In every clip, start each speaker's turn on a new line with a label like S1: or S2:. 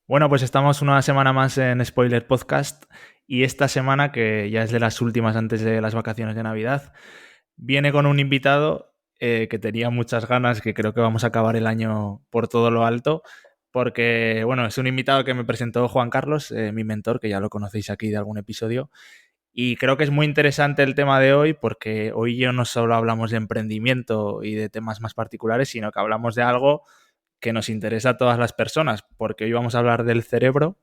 S1: Bueno, pues estamos una semana más en Spoiler Podcast y esta semana, que ya es de las últimas antes de las vacaciones de Navidad, viene con un invitado que tenía muchas ganas, que creo que vamos a acabar el año por todo lo alto, porque, bueno, es un invitado que me presentó Juan Carlos, mi mentor, que ya lo conocéis aquí de algún episodio, y creo que es muy interesante el tema de hoy porque hoy yo no solo hablamos de emprendimiento y de temas más particulares, sino que hablamos de algo que nos interesa a todas las personas, porque hoy vamos a hablar del cerebro,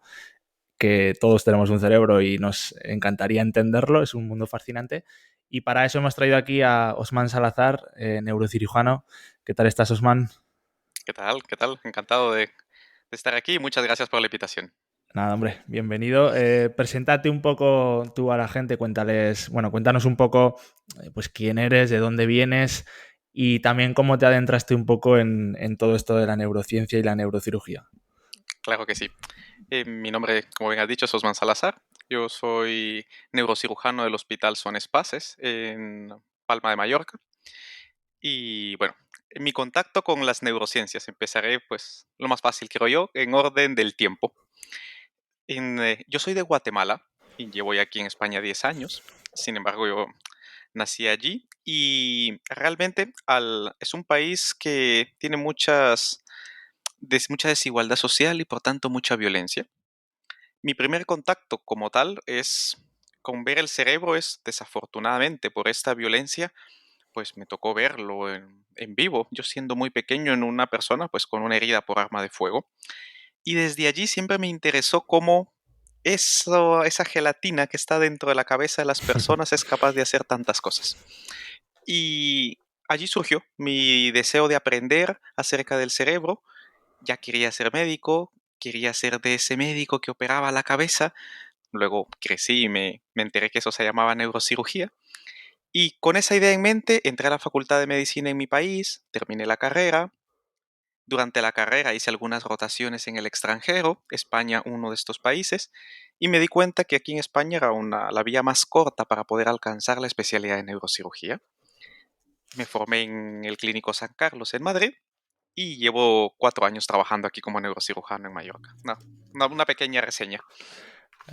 S1: que todos tenemos un cerebro y nos encantaría entenderlo, es un mundo fascinante. Y para eso hemos traído aquí a Osman Salazar, neurocirujano. ¿Qué tal estás, Osman?
S2: ¿Qué tal? ¿Qué tal? Encantado de estar aquí. Muchas gracias por la invitación.
S1: Nada, hombre, bienvenido. Preséntate un poco tú a la gente, cuéntales, bueno, cuéntanos un poco pues quién eres, de dónde vienes y también cómo te adentraste un poco en todo esto de la neurociencia y la neurocirugía.
S2: Claro que sí. Mi nombre, como bien has dicho, es Osman Salazar. Yo soy neurocirujano del Hospital Son Espaces en Palma de Mallorca. Y bueno, en mi contacto con las neurociencias empezaré, pues, lo más fácil, creo yo, en orden del tiempo. Yo soy de Guatemala y llevo ya aquí en España 10 años. Sin embargo, yo nací allí y realmente es un país que tiene mucha desigualdad social y por tanto mucha violencia. Mi primer contacto como tal es con ver el cerebro es desafortunadamente por esta violencia, pues me tocó verlo en vivo, yo siendo muy pequeño en una persona pues con una herida por arma de fuego. Y desde allí siempre me interesó cómo esa gelatina que está dentro de la cabeza de las personas es capaz de hacer tantas cosas. Y allí surgió mi deseo de aprender acerca del cerebro. Ya quería ser médico, quería ser de ese médico que operaba la cabeza. Luego crecí y me enteré que eso se llamaba neurocirugía. Y con esa idea en mente entré a la Facultad de Medicina en mi país, terminé la carrera. Durante la carrera hice algunas rotaciones en el extranjero, España uno de estos países, y me di cuenta que aquí en España era la vía más corta para poder alcanzar la especialidad de neurocirugía. Me formé en el Clínico San Carlos en Madrid y llevo 4 años trabajando aquí como neurocirujano en Mallorca. No, una pequeña reseña.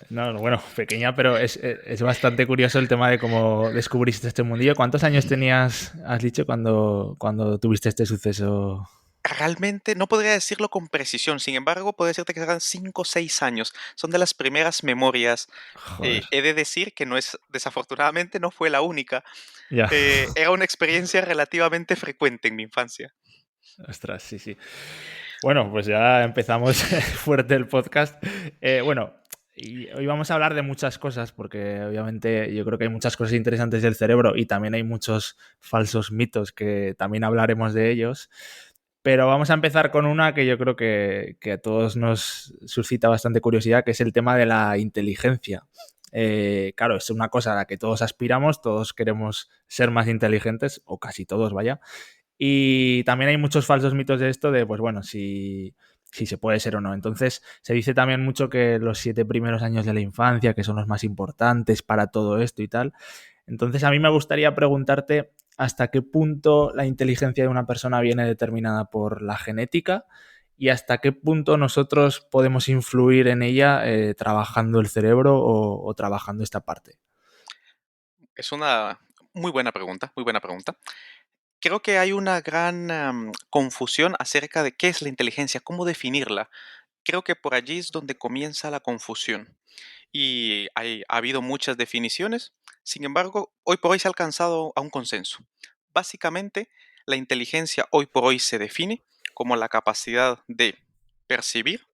S1: No, bueno, pequeña, pero es bastante curioso el tema de cómo descubriste este mundillo. ¿Cuántos años tenías, has dicho, cuando tuviste este suceso?
S2: Realmente no podría decirlo con precisión, sin embargo, puedo decirte que eran 5 o 6 años. Son de las primeras memorias.
S1: Joder,
S2: He de decir que no es, desafortunadamente no fue la única.
S1: ya.
S2: Era una experiencia relativamente frecuente en mi infancia.
S1: Ostras, sí, sí. Bueno, pues ya empezamos fuerte el podcast. Bueno, y hoy vamos a hablar de muchas cosas, porque obviamente yo creo que hay muchas cosas interesantes del cerebro y también hay muchos falsos mitos que también hablaremos de ellos. Pero vamos a empezar con una que yo creo que a todos nos suscita bastante curiosidad, que es el tema de la inteligencia. Claro, es una cosa a la que todos aspiramos, todos queremos ser más inteligentes, o casi todos, vaya. Y también hay muchos falsos mitos de esto, de, pues bueno, si se puede ser o no. Entonces, se dice también mucho que los 7 primeros años de la infancia, que son los más importantes para todo esto y tal. Entonces, a mí me gustaría preguntarte hasta qué punto la inteligencia de una persona viene determinada por la genética y hasta qué punto nosotros podemos influir en ella trabajando el cerebro o trabajando esta parte.
S2: Es una muy buena pregunta, muy buena pregunta. Creo que hay una gran confusión acerca de qué es la inteligencia, cómo definirla. Creo que por allí es donde comienza la confusión. Y ha habido muchas definiciones. Sin embargo, hoy por hoy se ha alcanzado a un consenso. Básicamente, la inteligencia hoy por hoy se define como la capacidad de percibir,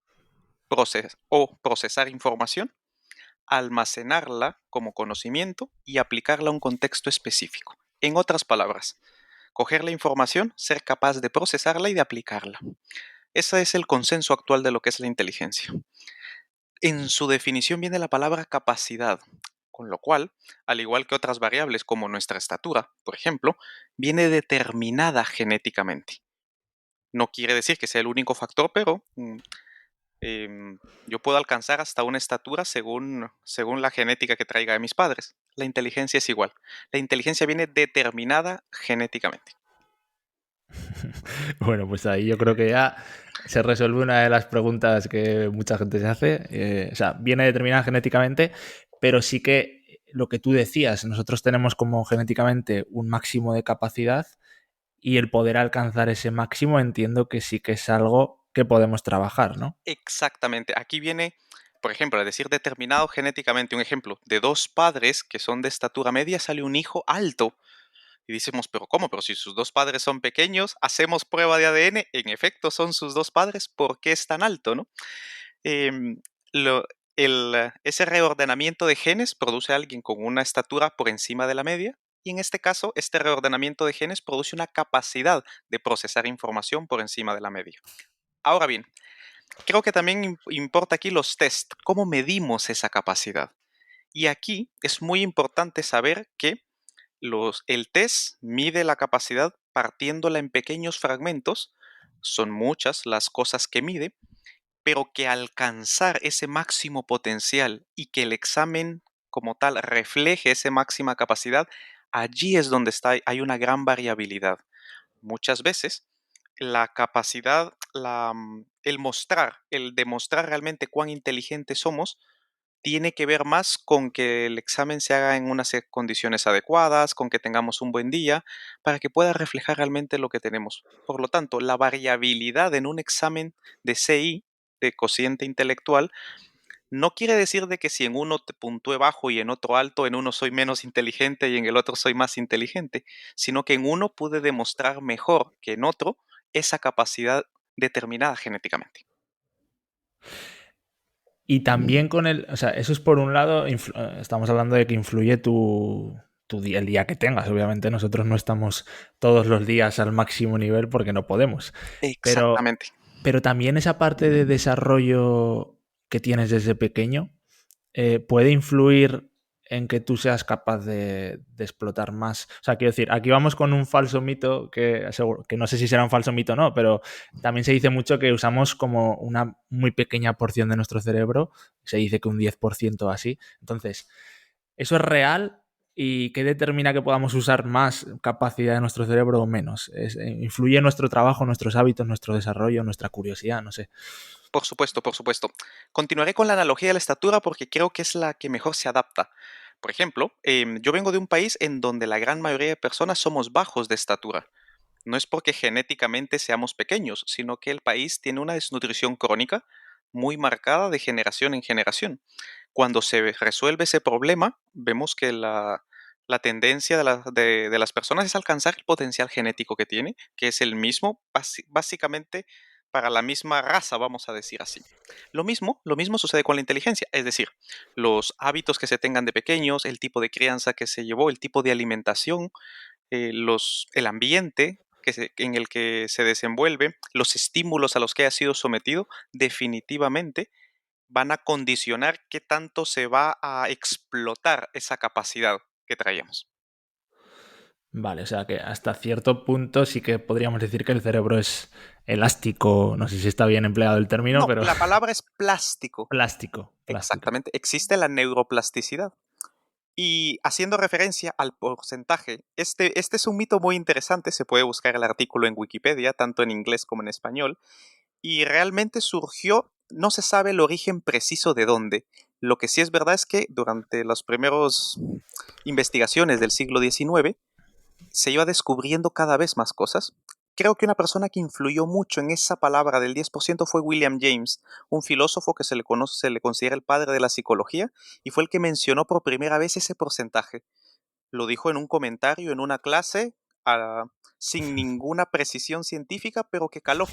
S2: procesar información, almacenarla como conocimiento y aplicarla a un contexto específico. En otras palabras, coger la información, ser capaz de procesarla y de aplicarla. Ese es el consenso actual de lo que es la inteligencia. En su definición viene la palabra capacidad, con lo cual, al igual que otras variables como nuestra estatura, por ejemplo, viene determinada genéticamente. No quiere decir que sea el único factor, pero yo puedo alcanzar hasta una estatura según la genética que traiga de mis padres. La inteligencia es igual. La inteligencia viene determinada genéticamente.
S1: Bueno, pues ahí yo creo que ya se resuelve una de las preguntas que mucha gente se hace. O sea, viene determinada genéticamente, pero sí que lo que tú decías, nosotros tenemos como genéticamente un máximo de capacidad y el poder alcanzar ese máximo entiendo que sí que es algo que podemos trabajar, ¿no?
S2: Exactamente. Aquí viene, por ejemplo, a decir determinado genéticamente, un ejemplo, de dos padres que son de estatura media sale un hijo alto. Y decimos, pero ¿cómo? Pero si sus dos padres son pequeños, hacemos prueba de ADN, en efecto son sus dos padres, ¿por qué es tan alto, no? Em, lo- ese reordenamiento de genes produce a alguien con una estatura por encima de la media, y en este caso, este reordenamiento de genes produce una capacidad de procesar información por encima de la media. Ahora bien, creo que también importa aquí los test, cómo medimos esa capacidad. Y aquí es muy importante saber que el test mide la capacidad partiéndola en pequeños fragmentos, son muchas las cosas que mide, pero que alcanzar ese máximo potencial y que el examen como tal refleje esa máxima capacidad, allí es donde hay una gran variabilidad. Muchas veces la capacidad, el demostrar realmente cuán inteligentes somos, tiene que ver más con que el examen se haga en unas condiciones adecuadas, con que tengamos un buen día, para que pueda reflejar realmente lo que tenemos. Por lo tanto, la variabilidad en un examen de CI, de cociente intelectual, no quiere decir de que si en uno te puntúe bajo y en otro alto, en uno soy menos inteligente y en el otro soy más inteligente, sino que en uno pude demostrar mejor que en otro esa capacidad determinada genéticamente.
S1: Y también con o sea, eso es por un lado, estamos hablando de que influye tu día, el día que tengas. Obviamente nosotros no estamos todos los días al máximo nivel porque no podemos. Pero,
S2: Exactamente.
S1: pero también esa parte de desarrollo que tienes desde pequeño puede influir en que tú seas capaz de explotar más. O sea, quiero decir, aquí vamos con un falso mito que no sé si será un falso mito o no, pero también se dice mucho que usamos como una muy pequeña porción de nuestro cerebro, se dice que un 10% así. Entonces, ¿eso es real? ¿Y qué determina que podamos usar más capacidad de nuestro cerebro o menos? ¿Influye nuestro trabajo, nuestros hábitos, nuestro desarrollo, nuestra curiosidad? No sé.
S2: Por supuesto, por supuesto. Continuaré con la analogía de la estatura porque creo que es la que mejor se adapta. Por ejemplo, yo vengo de un país en donde la gran mayoría de personas somos bajos de estatura. No es porque genéticamente seamos pequeños, sino que el país tiene una desnutrición crónica muy marcada de generación en generación. Cuando se resuelve ese problema, vemos que la tendencia de las personas es alcanzar el potencial genético que tiene, que es el mismo, básicamente para la misma raza, vamos a decir así. Lo mismo sucede con la inteligencia, es decir, los hábitos que se tengan de pequeños, el tipo de crianza que se llevó, el tipo de alimentación, el ambiente en el que se desenvuelve, los estímulos a los que ha sido sometido, definitivamente van a condicionar qué tanto se va a explotar esa capacidad que traíamos.
S1: Vale, o sea que hasta cierto punto sí que podríamos decir que el cerebro es elástico, no sé si está bien empleado el término,
S2: No,
S1: pero
S2: la palabra es plástico.
S1: plástico, plástico.
S2: Exactamente. Existe la neuroplasticidad. Y haciendo referencia al porcentaje, este es un mito muy interesante, se puede buscar el artículo en Wikipedia, tanto en inglés como en español, y realmente surgió, no se sabe el origen preciso de dónde. Lo que sí es verdad es que durante las primeras investigaciones del siglo XIX se iba descubriendo cada vez más cosas. Creo que una persona que influyó mucho en esa palabra del 10% fue William James, un filósofo que se le considera el padre de la psicología, y fue el que mencionó por primera vez ese porcentaje. Lo dijo en un comentario, en una clase, ah, sin ninguna precisión científica, pero que caló.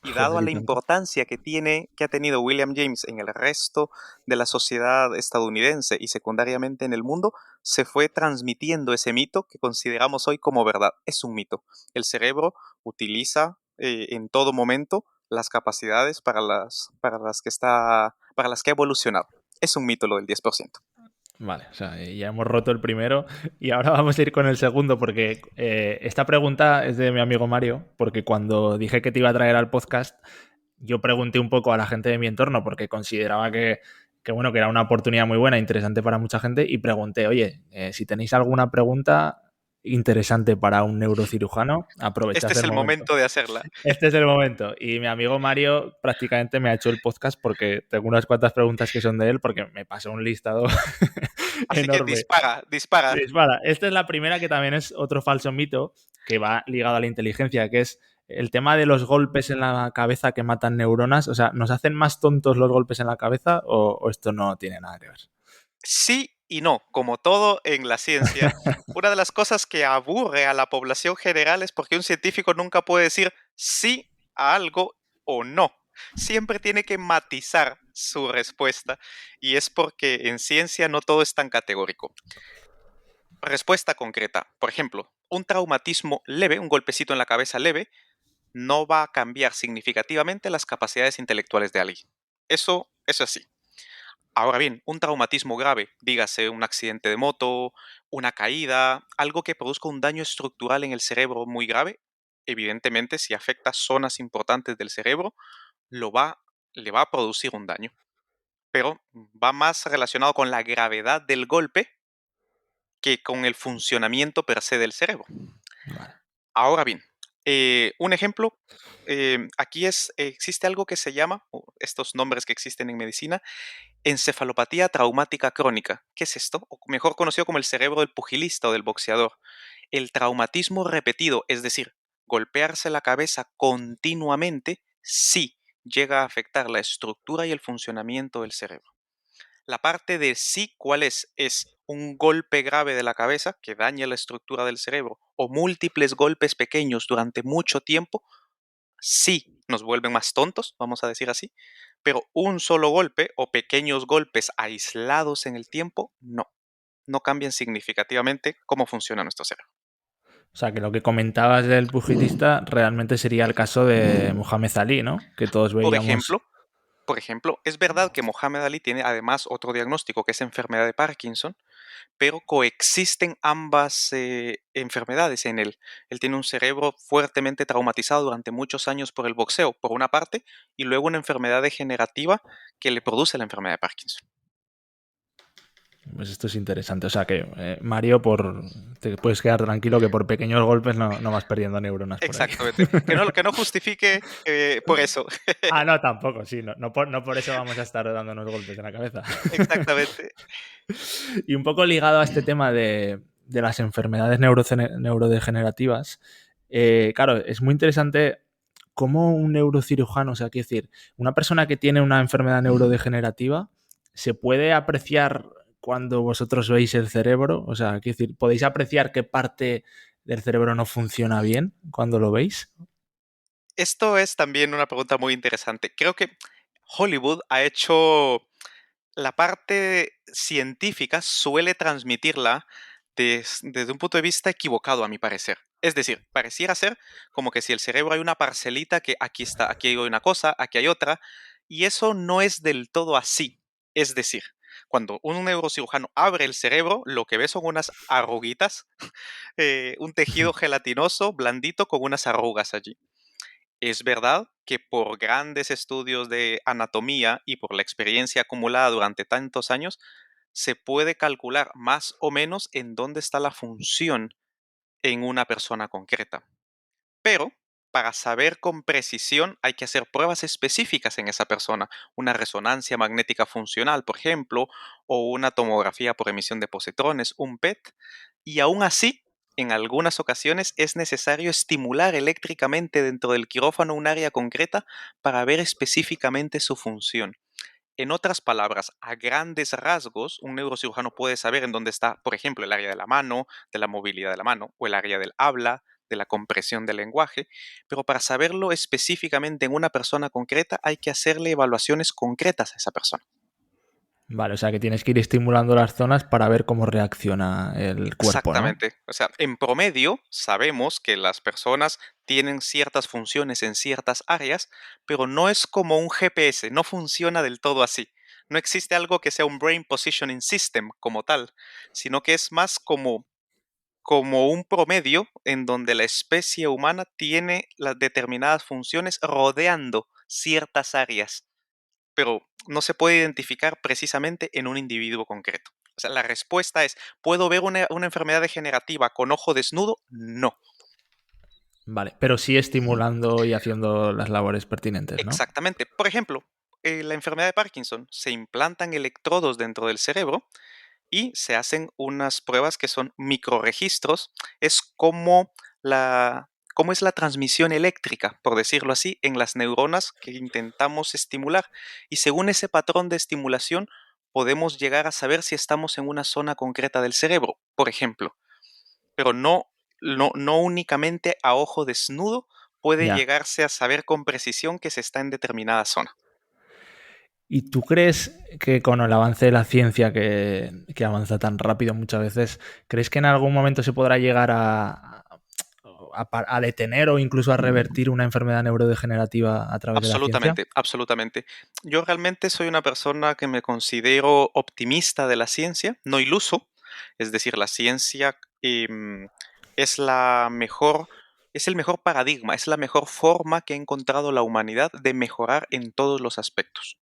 S2: Y dado a
S1: Joder, y
S2: la
S1: tanto.
S2: importancia que ha tenido William James en el resto de la sociedad estadounidense y secundariamente en el mundo, se fue transmitiendo ese mito que consideramos hoy como verdad. Es un mito. El cerebro utiliza en todo momento las capacidades para las que ha evolucionado. Es un mito lo del 10%.
S1: Vale, o sea, ya hemos roto el primero y ahora vamos a ir con el segundo porque esta pregunta es de mi amigo Mario, porque cuando dije que te iba a traer al podcast, yo pregunté un poco a la gente de mi entorno porque consideraba bueno, que era una oportunidad muy buena, interesante para mucha gente y pregunté, oye, si tenéis alguna pregunta interesante para un neurocirujano,
S2: Este
S1: aprovechad
S2: es
S1: el
S2: el
S1: momento.
S2: momento de hacerla.
S1: Este es el momento. Y mi amigo Mario prácticamente me ha hecho el podcast porque tengo unas cuantas preguntas que son de él porque me pasó un listado
S2: Así que
S1: enorme.
S2: dispara, dispara.
S1: Dispara. Esta es la primera que también es otro falso mito que va ligado a la inteligencia, que es el tema de los golpes en la cabeza que matan neuronas. O sea, ¿nos hacen más tontos los golpes en la cabeza o esto no tiene nada que ver?
S2: Sí y no, como todo en la ciencia, una de las cosas que aburre a la población general es porque un científico nunca puede decir sí a algo o no. Siempre tiene que matizar su respuesta y es porque en ciencia no todo es tan categórico. Respuesta concreta. Por ejemplo, un traumatismo leve, un golpecito en la cabeza leve, no va a cambiar significativamente las capacidades intelectuales de alguien. Eso es así. Ahora bien, un traumatismo grave, dígase un accidente de moto, una caída, algo que produzca un daño estructural en el cerebro muy grave, evidentemente si afecta zonas importantes del cerebro, lo va, le va a producir un daño. Pero va más relacionado con la gravedad del golpe que con el funcionamiento per se del cerebro.
S1: Vale.
S2: Ahora bien, un ejemplo, aquí existe algo que se llama, o estos nombres que existen en medicina, encefalopatía traumática crónica. ¿Qué es esto? O mejor conocido como el cerebro del pugilista o del boxeador. El traumatismo repetido, es decir, golpearse la cabeza continuamente, sí llega a afectar la estructura y el funcionamiento del cerebro. La parte de sí, ¿cuál es? Es un golpe grave de la cabeza que daña la estructura del cerebro o múltiples golpes pequeños durante mucho tiempo, sí nos vuelven más tontos, vamos a decir así, pero un solo golpe o pequeños golpes aislados en el tiempo, no, no cambian significativamente cómo funciona nuestro cerebro.
S1: O sea, que lo que comentabas del pugilista realmente sería el caso de Mohamed Ali, ¿no? Que todos
S2: Por
S1: veíamos.
S2: ejemplo, por ejemplo, es verdad que Mohamed Ali tiene además otro diagnóstico que es enfermedad de Parkinson, pero coexisten ambas enfermedades en él. Él tiene un cerebro fuertemente traumatizado durante muchos años por el boxeo, por una parte, y luego una enfermedad degenerativa que le produce la enfermedad de Parkinson.
S1: Pues esto es interesante. O sea que, Mario, te puedes quedar tranquilo que por pequeños golpes no vas perdiendo neuronas por ahí.
S2: Exactamente. Que no justifique por eso.
S1: Ah, no, tampoco, sí. No por eso vamos a estar dándonos golpes en la cabeza.
S2: Exactamente.
S1: Y un poco ligado a este tema de las enfermedades neurodegenerativas, claro, es muy interesante cómo un neurocirujano, o sea, quiero decir, una persona que tiene una enfermedad neurodegenerativa, ¿se puede apreciar cuando vosotros veis el cerebro? O sea, quiero decir, ¿podéis apreciar qué parte del cerebro no funciona bien cuando lo veis?
S2: Esto es también una pregunta muy interesante. Creo que Hollywood ha hecho la parte científica, suele transmitirla desde un punto de vista equivocado, a mi parecer. Es decir, pareciera ser como que si el cerebro hay una parcelita que aquí está, aquí hay una cosa, aquí hay otra, y eso no es del todo así. Es decir, cuando un neurocirujano abre el cerebro, lo que ve son unas arruguitas, un tejido gelatinoso, blandito, con unas arrugas allí. Es verdad que por grandes estudios de anatomía y por la experiencia acumulada durante tantos años, se puede calcular más o menos en dónde está la función en una persona concreta. Pero para saber con precisión hay que hacer pruebas específicas en esa persona, una resonancia magnética funcional, por ejemplo, o una tomografía por emisión de positrones, un PET, y aún así, en algunas ocasiones es necesario estimular eléctricamente dentro del quirófano un área concreta para ver específicamente su función. En otras palabras, a grandes rasgos, un neurocirujano puede saber en dónde está, por ejemplo, el área de la mano, de la movilidad de la mano, o el área del habla, de la compresión del lenguaje, pero para saberlo específicamente en una persona concreta hay que hacerle evaluaciones concretas a esa persona.
S1: Vale, o sea que tienes que ir estimulando las zonas para ver cómo reacciona el cuerpo, ¿no?
S2: Exactamente. O sea, en promedio sabemos que las personas tienen ciertas funciones en ciertas áreas, pero no es como un GPS, no funciona del todo así. No existe algo que sea un Brain Positioning System como tal, sino que es más como un promedio en donde la especie humana tiene las determinadas funciones rodeando ciertas áreas, pero no se puede identificar precisamente en un individuo concreto. O sea, la respuesta es, ¿puedo ver una enfermedad degenerativa con ojo desnudo? No.
S1: Vale, pero sí estimulando y haciendo las labores pertinentes, ¿no?
S2: Exactamente. Por ejemplo, la enfermedad de Parkinson, se implantan electrodos dentro del cerebro y se hacen unas pruebas que son microregistros. Es como cómo es la transmisión eléctrica, por decirlo así, en las neuronas que intentamos estimular. Y según ese patrón de estimulación, podemos llegar a saber si estamos en una zona concreta del cerebro, por ejemplo. Pero no únicamente a ojo desnudo puede
S1: Ya.
S2: llegarse a saber con precisión que se está en determinada zona.
S1: ¿Y tú crees que con el avance de la ciencia que avanza tan rápido muchas veces, crees que en algún momento se podrá llegar a detener o incluso a revertir una enfermedad neurodegenerativa a través de la ciencia?
S2: Absolutamente, absolutamente. Yo realmente soy una persona que me considero optimista de la ciencia, no iluso. Es decir, la ciencia es la mejor, es el mejor paradigma, es la mejor forma que ha encontrado la humanidad de mejorar en todos los aspectos.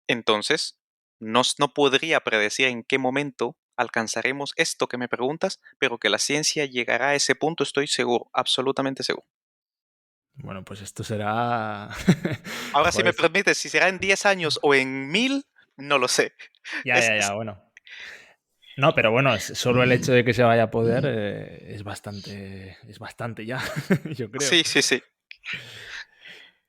S2: Entonces, no podría predecir en qué momento alcanzaremos esto que me preguntas, pero que la ciencia llegará a ese punto, estoy seguro, absolutamente seguro.
S1: Bueno, pues esto será...
S2: Ahora, si me
S1: Joder.
S2: permites, si será en 10 años o en 1000, no lo sé.
S1: Ya,
S2: Es,
S1: ya, ya,
S2: es-
S1: bueno. No, pero bueno, solo el hecho de que se vaya a poder es bastante ya, yo creo.
S2: sí, sí, sí.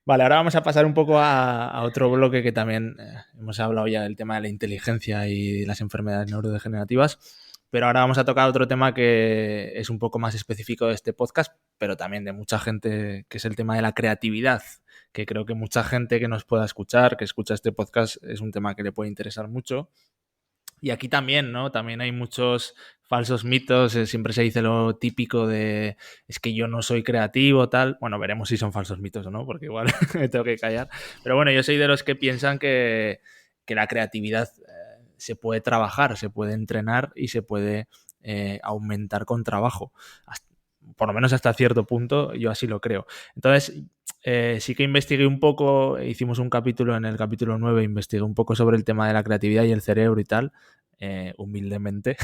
S1: Vale, ahora vamos a pasar un poco a otro bloque que también hemos hablado ya del tema de la inteligencia y las enfermedades neurodegenerativas, pero ahora vamos a tocar otro tema que es un poco más específico de este podcast, pero también de mucha gente, que es el tema de la creatividad, que creo que mucha gente que nos pueda escuchar, que escucha este podcast, es un tema que le puede interesar mucho. Y aquí también, ¿no? También hay muchos falsos mitos. Siempre se dice lo típico de es que yo no soy creativo, tal. Bueno, veremos si son falsos mitos o no, porque igual me tengo que callar. Pero bueno, yo soy de los que piensan que la creatividad se puede trabajar, se puede entrenar y se puede aumentar con trabajo. Por lo menos hasta cierto punto, yo así lo creo. Entonces, sí que investigué un poco, hicimos un capítulo, en el capítulo 9 investigué un poco sobre el tema de la creatividad y el cerebro y tal, humildemente.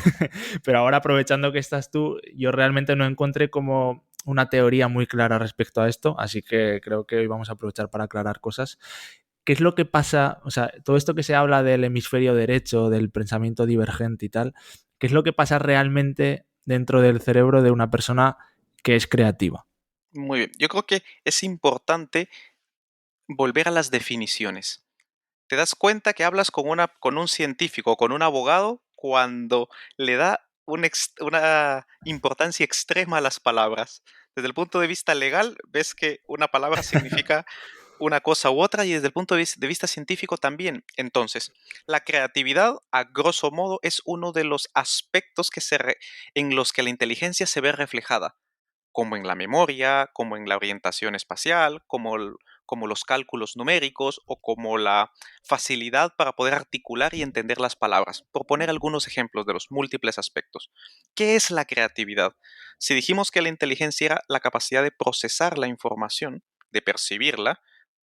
S1: Pero ahora, aprovechando que estás tú, yo realmente no encontré como una teoría muy clara respecto a esto, así que creo que hoy vamos a aprovechar para aclarar cosas. ¿Qué es lo que pasa? O sea, todo esto que se habla del hemisferio derecho, del pensamiento divergente y tal, ¿qué es lo que pasa realmente dentro del cerebro de una persona que es creativa?
S2: Muy bien. Yo creo que es importante volver a las definiciones. Te das cuenta que hablas con un científico, con un abogado, cuando le da una importancia extrema a las palabras. Desde el punto de vista legal, ves que una palabra significa una cosa u otra y desde el punto de vista científico también. Entonces, la creatividad, a grosso modo, es uno de los aspectos en los que la inteligencia se ve reflejada, como en la memoria, como en la orientación espacial, como los cálculos numéricos o como la facilidad para poder articular y entender las palabras, por poner algunos ejemplos de los múltiples aspectos. ¿Qué es la creatividad? Si dijimos que la inteligencia era la capacidad de procesar la información, de percibirla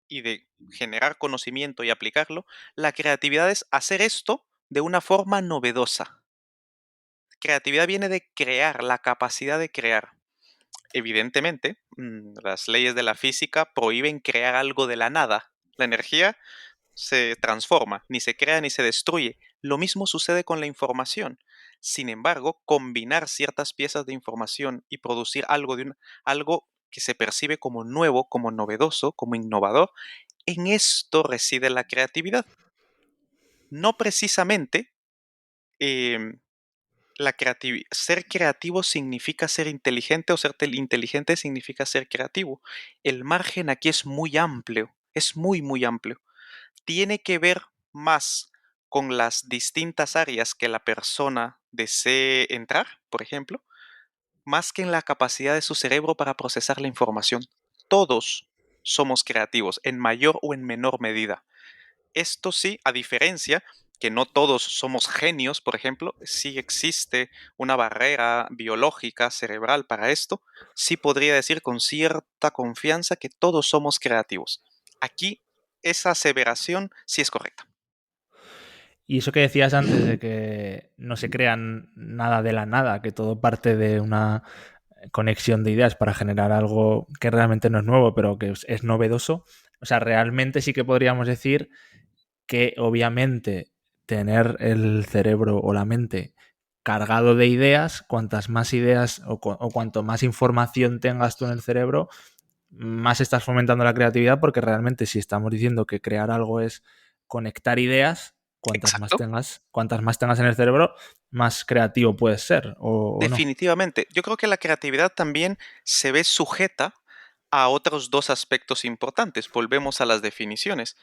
S2: y de generar conocimiento y aplicarlo, la creatividad es hacer esto de una forma novedosa. Creatividad viene de crear, la capacidad de crear. Evidentemente, las leyes de la física prohíben crear algo de la nada. La energía se transforma, ni se crea ni se destruye. Lo mismo sucede con la información. Sin embargo, combinar ciertas piezas de información y producir algo que se percibe como nuevo, como novedoso, como innovador, en esto reside la creatividad. No precisamente em, ser creativo significa ser inteligente o inteligente significa ser creativo. El margen aquí es muy amplio, es muy, muy amplio. Tiene que ver más con las distintas áreas que la persona desee entrar, por ejemplo, más que en la capacidad de su cerebro para procesar la información. Todos somos creativos, en mayor o en menor medida. Esto sí, a diferencia que no todos somos genios, por ejemplo, sí existe una barrera biológica cerebral para esto, sí podría decir con cierta confianza que todos somos creativos. Aquí esa aseveración sí es correcta.
S1: Y eso que decías antes de que no se crean nada de la nada, que todo parte de una conexión de ideas para generar algo que realmente no es nuevo, pero que es novedoso. O sea, realmente sí que podríamos decir que obviamente tener el cerebro o la mente cargado de ideas, cuantas más ideas o cuanto más información tengas tú en el cerebro, más estás fomentando la creatividad, porque realmente si estamos diciendo que crear algo es conectar ideas,
S2: Exacto.
S1: cuantas más tengas en el cerebro, más creativo puedes ser, o no.
S2: Definitivamente. Yo creo que la creatividad también se ve sujeta a otros dos aspectos importantes. Volvemos a las definiciones.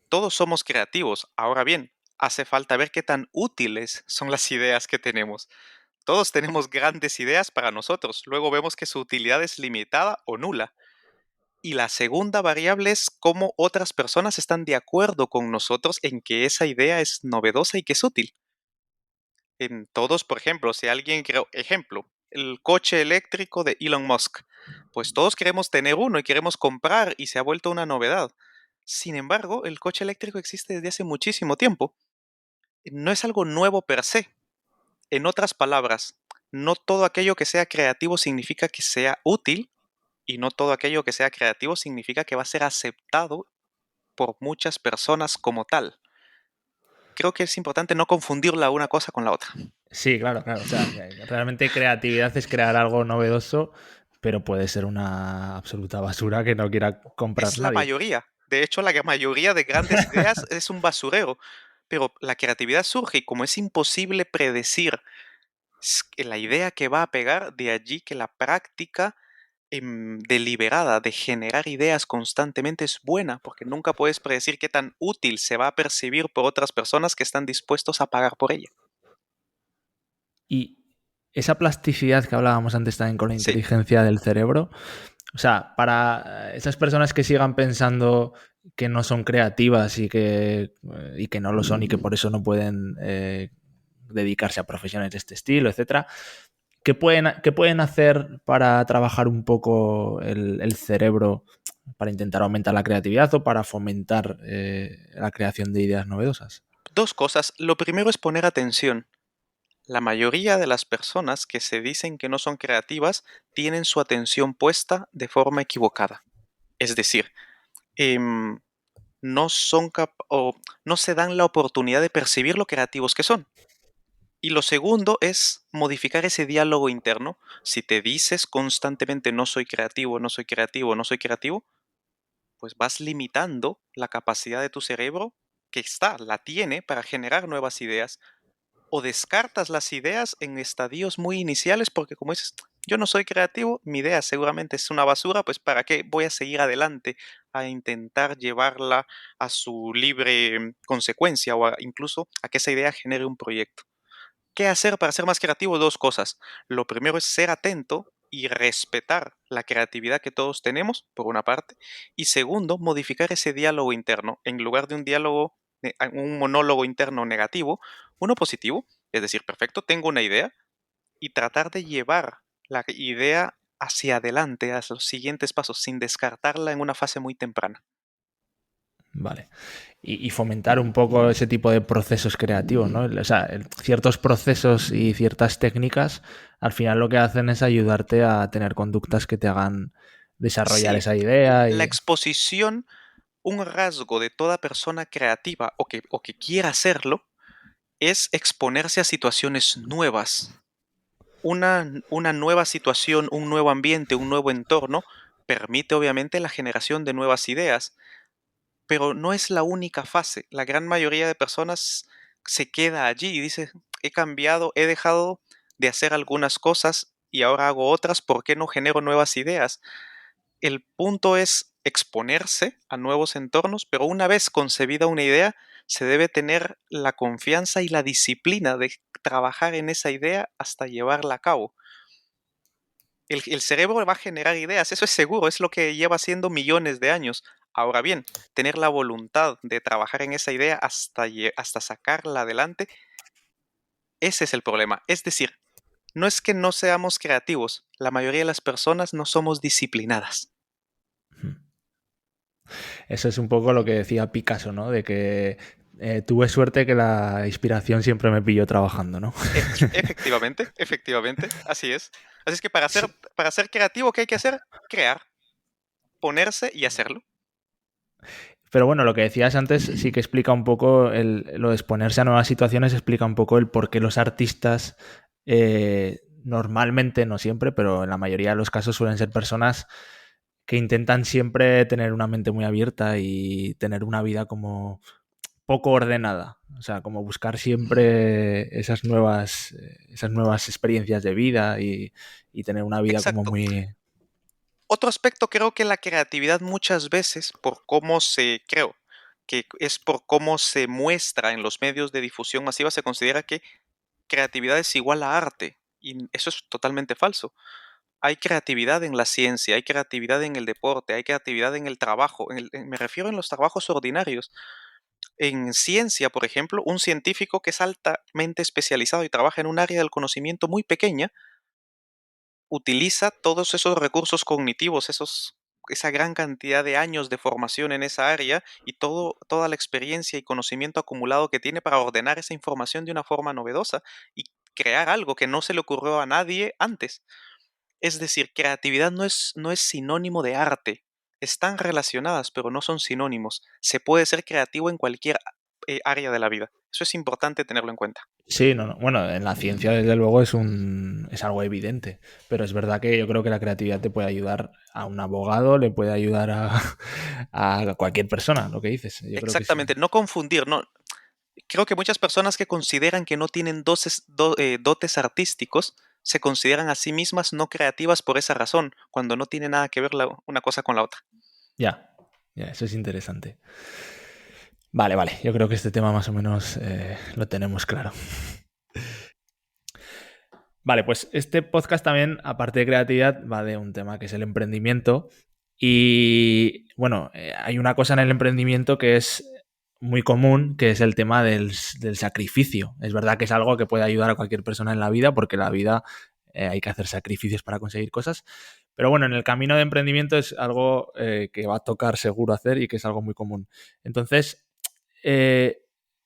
S2: Todos somos creativos. Ahora bien, hace falta ver qué tan útiles son las ideas que tenemos. Todos tenemos grandes ideas para nosotros. Luego vemos que su utilidad es limitada o nula. Y la segunda variable es cómo otras personas están de acuerdo con nosotros en que esa idea es novedosa y que es útil. En todos, por ejemplo, si alguien creó, ejemplo, el coche eléctrico de Elon Musk, pues todos queremos tener uno y queremos comprar y se ha vuelto una novedad. Sin embargo, el coche eléctrico existe desde hace muchísimo tiempo. No es algo nuevo per se. En otras palabras, no todo aquello que sea creativo significa que sea útil y no todo aquello que sea creativo significa que va a ser aceptado por muchas personas como tal. Creo que es importante no confundir la una cosa con la otra.
S1: Sí, claro, claro. O sea, realmente creatividad es crear algo novedoso, pero puede ser una absoluta basura que no quiera
S2: Es
S1: comprar
S2: la
S1: nadie.
S2: mayoría. De hecho, la mayoría de grandes ideas es un basurero. Pero la creatividad surge y como es imposible predecir la idea que va a pegar, de allí que la práctica deliberada de generar ideas constantemente es buena, porque nunca puedes predecir qué tan útil se va a percibir por otras personas que están dispuestos a pagar por ella.
S1: Y esa plasticidad que hablábamos antes también con la
S2: Sí,
S1: inteligencia del cerebro, o sea, para esas personas que sigan pensando que no son creativas y que no lo son y que por eso no pueden dedicarse a profesiones de este estilo, etcétera, qué pueden hacer para trabajar un poco el cerebro para intentar aumentar la creatividad o para fomentar la creación de ideas novedosas?
S2: dos cosas. Lo primero es poner atención. La mayoría de las personas que se dicen que no son creativas tienen su atención puesta de forma equivocada. Es decir, em, no son o no se dan la oportunidad de percibir lo creativos que son. Y lo segundo es modificar ese diálogo interno. Si te dices constantemente no soy creativo, no soy creativo, no soy creativo, pues vas limitando la capacidad de tu cerebro que la tiene para generar nuevas ideas. O descartas las ideas en estadios muy iniciales porque como dices, yo no soy creativo, mi idea seguramente es una basura, pues ¿para qué voy a seguir adelante a intentar llevarla a su libre consecuencia o incluso a que esa idea genere un proyecto? ¿Qué hacer para ser más creativo? Dos cosas. Lo primero es ser atento y respetar la creatividad que todos tenemos, por una parte. Y segundo, modificar ese diálogo interno. En lugar de un diálogo, un monólogo interno negativo, uno positivo. Es decir, perfecto, tengo una idea y tratar de llevar la idea hacia adelante, hacia los siguientes pasos, sin descartarla en una fase muy temprana.
S1: Vale. Y fomentar un poco ese tipo de procesos creativos, ¿no? O sea, ciertos procesos y ciertas técnicas al final lo que hacen es ayudarte a tener conductas que te hagan desarrollar
S2: Sí,
S1: esa idea
S2: la
S1: y...
S2: exposición, un rasgo de toda persona creativa o que quiera hacerlo, es exponerse a situaciones nuevas. Una nueva situación, un nuevo ambiente, un nuevo entorno, permite obviamente la generación de nuevas ideas, pero no es la única fase. La gran mayoría de personas se queda allí y dice, he cambiado, he dejado de hacer algunas cosas y ahora hago otras, ¿por qué no genero nuevas ideas? El punto es exponerse a nuevos entornos, pero una vez concebida una idea, se debe tener la confianza y la disciplina de trabajar en esa idea hasta llevarla a cabo. El cerebro va a generar ideas, eso es seguro, es lo que lleva haciendo millones de años. Ahora bien, tener la voluntad de trabajar en esa idea hasta sacarla adelante, ese es el problema. Es decir, no es que no seamos creativos, la mayoría de las personas no somos disciplinadas.
S1: Eso es un poco lo que decía Picasso, ¿no? De que tuve suerte que la inspiración siempre me pilló trabajando, ¿no?
S2: Efectivamente, efectivamente, así es. Así es que
S1: Sí.
S2: para ser creativo, ¿qué hay que hacer? Crear, ponerse y hacerlo.
S1: Pero bueno, lo que decías antes sí que explica un poco lo de exponerse a nuevas situaciones, explica un poco el por qué los artistas normalmente, no siempre, pero en la mayoría de los casos suelen ser personas que intentan siempre tener una mente muy abierta y tener una vida como poco ordenada. O sea, como buscar siempre esas nuevas experiencias de vida y tener una vida como
S2: Exacto.
S1: muy...
S2: Otro aspecto creo que la creatividad muchas veces, creo que es por cómo se muestra en los medios de difusión masiva, se considera que creatividad es igual a arte. Y eso es totalmente falso. Hay creatividad en la ciencia, hay creatividad en el deporte, hay creatividad en el trabajo. Me refiero en los trabajos ordinarios. En ciencia, por ejemplo, un científico que es altamente especializado y trabaja en un área del conocimiento muy pequeña, utiliza todos esos recursos cognitivos, esa gran cantidad de años de formación en esa área y toda la experiencia y conocimiento acumulado que tiene para ordenar esa información de una forma novedosa y crear algo que no se le ocurrió a nadie antes. Es decir, creatividad no es sinónimo de arte. Están relacionadas, pero no son sinónimos. Se puede ser creativo en cualquier área de la vida. Eso es importante tenerlo en cuenta.
S1: Sí, no, no. Bueno, en la ciencia desde luego es algo evidente, pero es verdad que yo creo que la creatividad te puede ayudar a un abogado, le puede ayudar a cualquier persona, lo que dices. Yo creo que sí.
S2: Exactamente, no confundir, no. Creo que muchas personas que consideran que no tienen dotes artísticos se consideran a sí mismas no creativas por esa razón, cuando no tiene nada que ver una cosa con la otra.
S1: Ya, ya, eso es interesante. Vale, vale, yo creo que este tema más o menos lo tenemos claro. Vale, pues este podcast también, aparte de creatividad, va de un tema que es el emprendimiento. Y bueno, hay una cosa en el emprendimiento que es muy común, que es el tema del sacrificio. Es verdad que es algo que puede ayudar a cualquier persona en la vida, porque la vida hay que hacer sacrificios para conseguir cosas. Pero bueno, en el camino de emprendimiento es algo que va a tocar seguro hacer y que es algo muy común. Entonces, eh,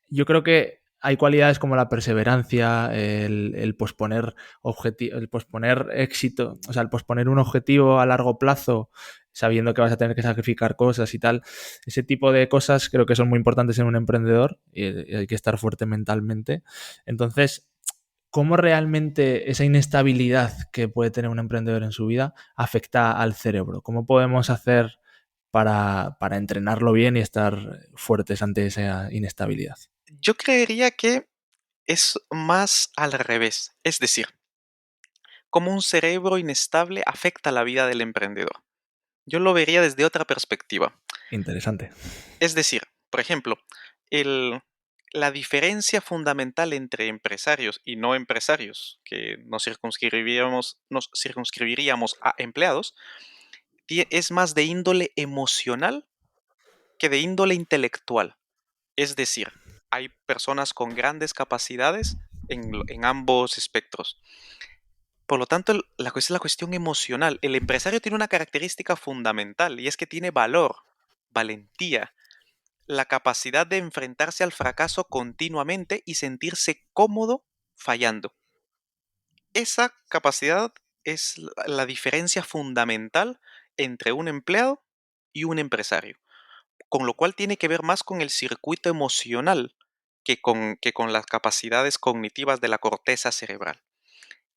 S1: yo creo que hay cualidades como la perseverancia, el posponer el posponer éxito, o sea, el posponer un objetivo a largo plazo, sabiendo que vas a tener que sacrificar cosas y tal. Ese tipo de cosas creo que son muy importantes en un emprendedor y hay que estar fuerte mentalmente. Entonces, ¿cómo realmente esa inestabilidad que puede tener un emprendedor en su vida afecta al cerebro? ¿Cómo podemos hacer para entrenarlo bien y estar fuertes ante esa inestabilidad?
S2: Yo creería que es más al revés, es decir, cómo un cerebro inestable afecta la vida del emprendedor. Yo lo vería desde otra perspectiva.
S1: Interesante.
S2: Es decir, por ejemplo, el- la diferencia fundamental entre empresarios y no empresarios, que nos circunscribiríamos a empleados, es más de índole emocional que de índole intelectual. Es decir, hay personas con grandes capacidades en ambos espectros. Por lo tanto, es la cuestión emocional. El empresario tiene una característica fundamental y es que tiene valor, valentía, la capacidad de enfrentarse al fracaso continuamente y sentirse cómodo fallando. Esa capacidad es la diferencia fundamental entre un empleado y un empresario, con lo cual tiene que ver más con el circuito emocional que con las capacidades cognitivas de la corteza cerebral.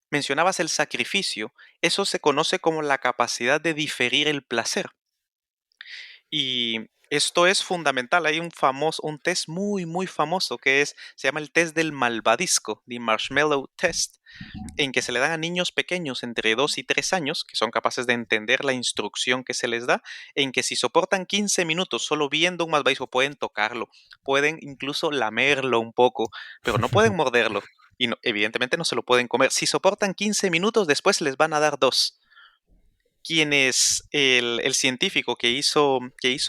S2: Mencionabas el sacrificio, eso se conoce como la capacidad de diferir el placer. Y esto es fundamental. Hay un test muy, muy famoso se llama el test del malvadisco, the marshmallow test, en que se le dan a niños pequeños entre 2 y 3 años, que son capaces de entender la instrucción que se les da, en que si soportan 15 minutos solo viendo un malvavisco, pueden tocarlo, pueden incluso lamerlo un poco, pero no pueden morderlo. Y evidentemente no se lo pueden comer. Si soportan 15 minutos, después les van a dar dos. El científico que hizo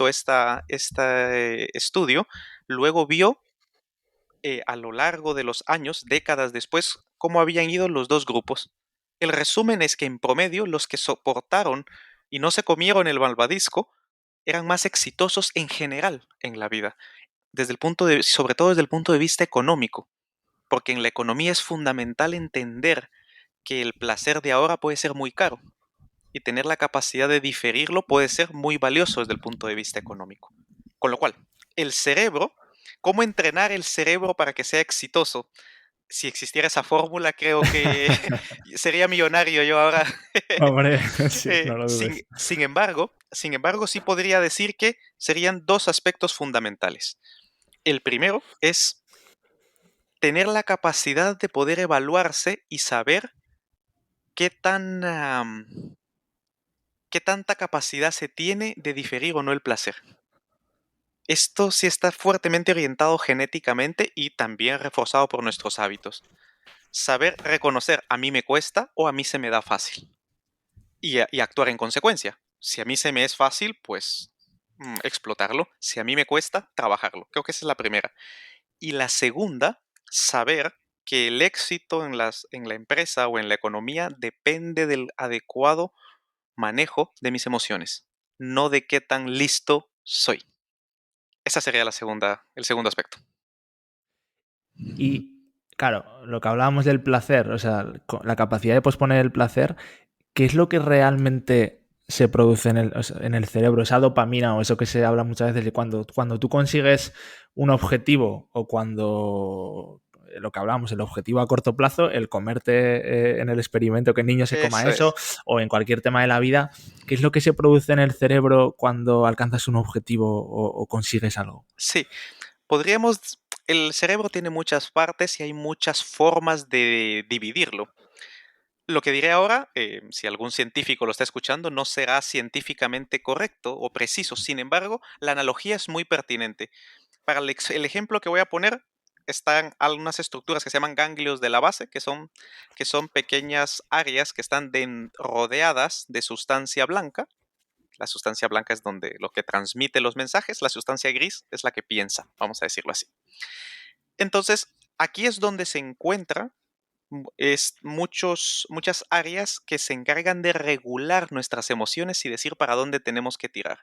S2: este estudio, luego vio a lo largo de los años, décadas después, cómo habían ido los dos grupos. El resumen es que en promedio los que soportaron y no se comieron el malvadisco eran más exitosos en general en la vida. sobre todo desde el punto de vista económico, porque en la economía es fundamental entender que el placer de ahora puede ser muy caro y tener la capacidad de diferirlo puede ser muy valioso desde el punto de vista económico. Con lo cual, el cerebro, ¿cómo entrenar el cerebro para que sea exitoso? Si existiera esa fórmula, creo que sería millonario yo ahora.
S1: Hombre, sí, no lo dudes.
S2: Sin embargo, sí podría decir que serían dos aspectos fundamentales. El primero es tener la capacidad de poder evaluarse y saber qué tan, qué tanta capacidad se tiene de diferir o no el placer. Esto sí está fuertemente orientado genéticamente y también reforzado por nuestros hábitos. Saber reconocer a mí me cuesta o a mí se me da fácil y actuar en consecuencia. Si a mí se me es fácil, pues explotarlo. Si a mí me cuesta, trabajarlo. Creo que esa es la primera. Y la segunda, saber que el éxito en la empresa o en la economía depende del adecuado manejo de mis emociones, no de qué tan listo soy. Esa sería el segundo aspecto.
S1: Y claro, lo que hablábamos del placer, o sea, la capacidad de posponer el placer, ¿qué es lo que realmente se produce o sea, en el cerebro? Esa dopamina o eso que se habla muchas veces de cuando tú consigues un objetivo o cuando lo que hablábamos, el objetivo a corto plazo, el comerte en el experimento que el niño se coma
S2: Eso
S1: eso
S2: es.
S1: o en cualquier tema de la vida, ¿qué es lo que se produce en el cerebro cuando alcanzas un objetivo o consigues algo?
S2: Sí, podríamos... El cerebro tiene muchas partes y hay muchas formas de dividirlo. Lo que diré ahora, si algún científico lo está escuchando, no será científicamente correcto o preciso. Sin embargo, la analogía es muy pertinente. Para el ejemplo que voy a poner, están algunas estructuras que se llaman ganglios de la base, que son pequeñas áreas que están rodeadas de sustancia blanca. La sustancia blanca es donde lo que transmite los mensajes, la sustancia gris es la que piensa, vamos a decirlo así. Entonces, aquí es donde se encuentra muchas áreas que se encargan de regular nuestras emociones y decir para dónde tenemos que tirar.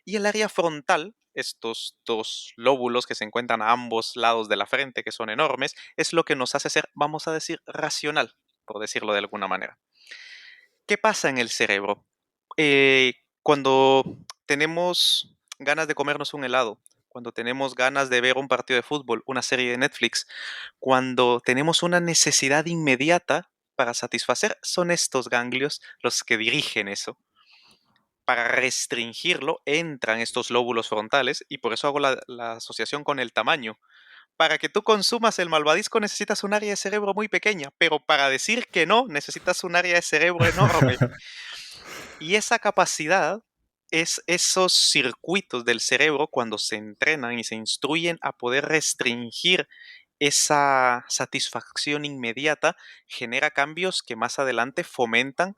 S2: Y el área frontal, estos dos lóbulos que se encuentran a ambos lados de la frente, que son enormes, es lo que nos hace ser, vamos a decir, racional, por decirlo de alguna manera. ¿Qué pasa en el cerebro? Cuando tenemos ganas de comernos un helado, cuando tenemos ganas de ver un partido de fútbol, una serie de Netflix, cuando tenemos una necesidad inmediata para satisfacer, son estos ganglios los que dirigen eso. Para restringirlo entran estos lóbulos frontales y por eso hago la asociación con el tamaño. Para que tú consumas el malvadisco necesitas un área de cerebro muy pequeña, pero para decir que no necesitas un área de cerebro enorme. Y esa capacidad es esos circuitos del cerebro cuando se entrenan y se instruyen a poder restringir esa satisfacción inmediata, genera cambios que más adelante fomentan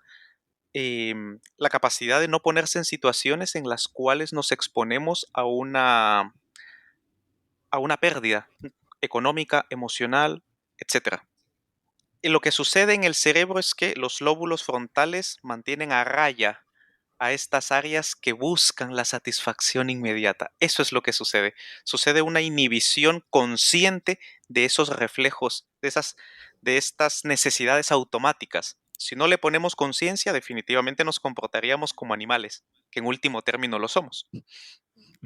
S2: la capacidad de no ponerse en situaciones en las cuales nos exponemos a una pérdida económica, emocional, etcétera. Y lo que sucede en el cerebro es que los lóbulos frontales mantienen a raya a estas áreas que buscan la satisfacción inmediata. Eso es lo que sucede. Sucede una inhibición consciente de esos reflejos, de estas necesidades automáticas. Si no le ponemos conciencia, definitivamente nos comportaríamos como animales, que en último término lo somos.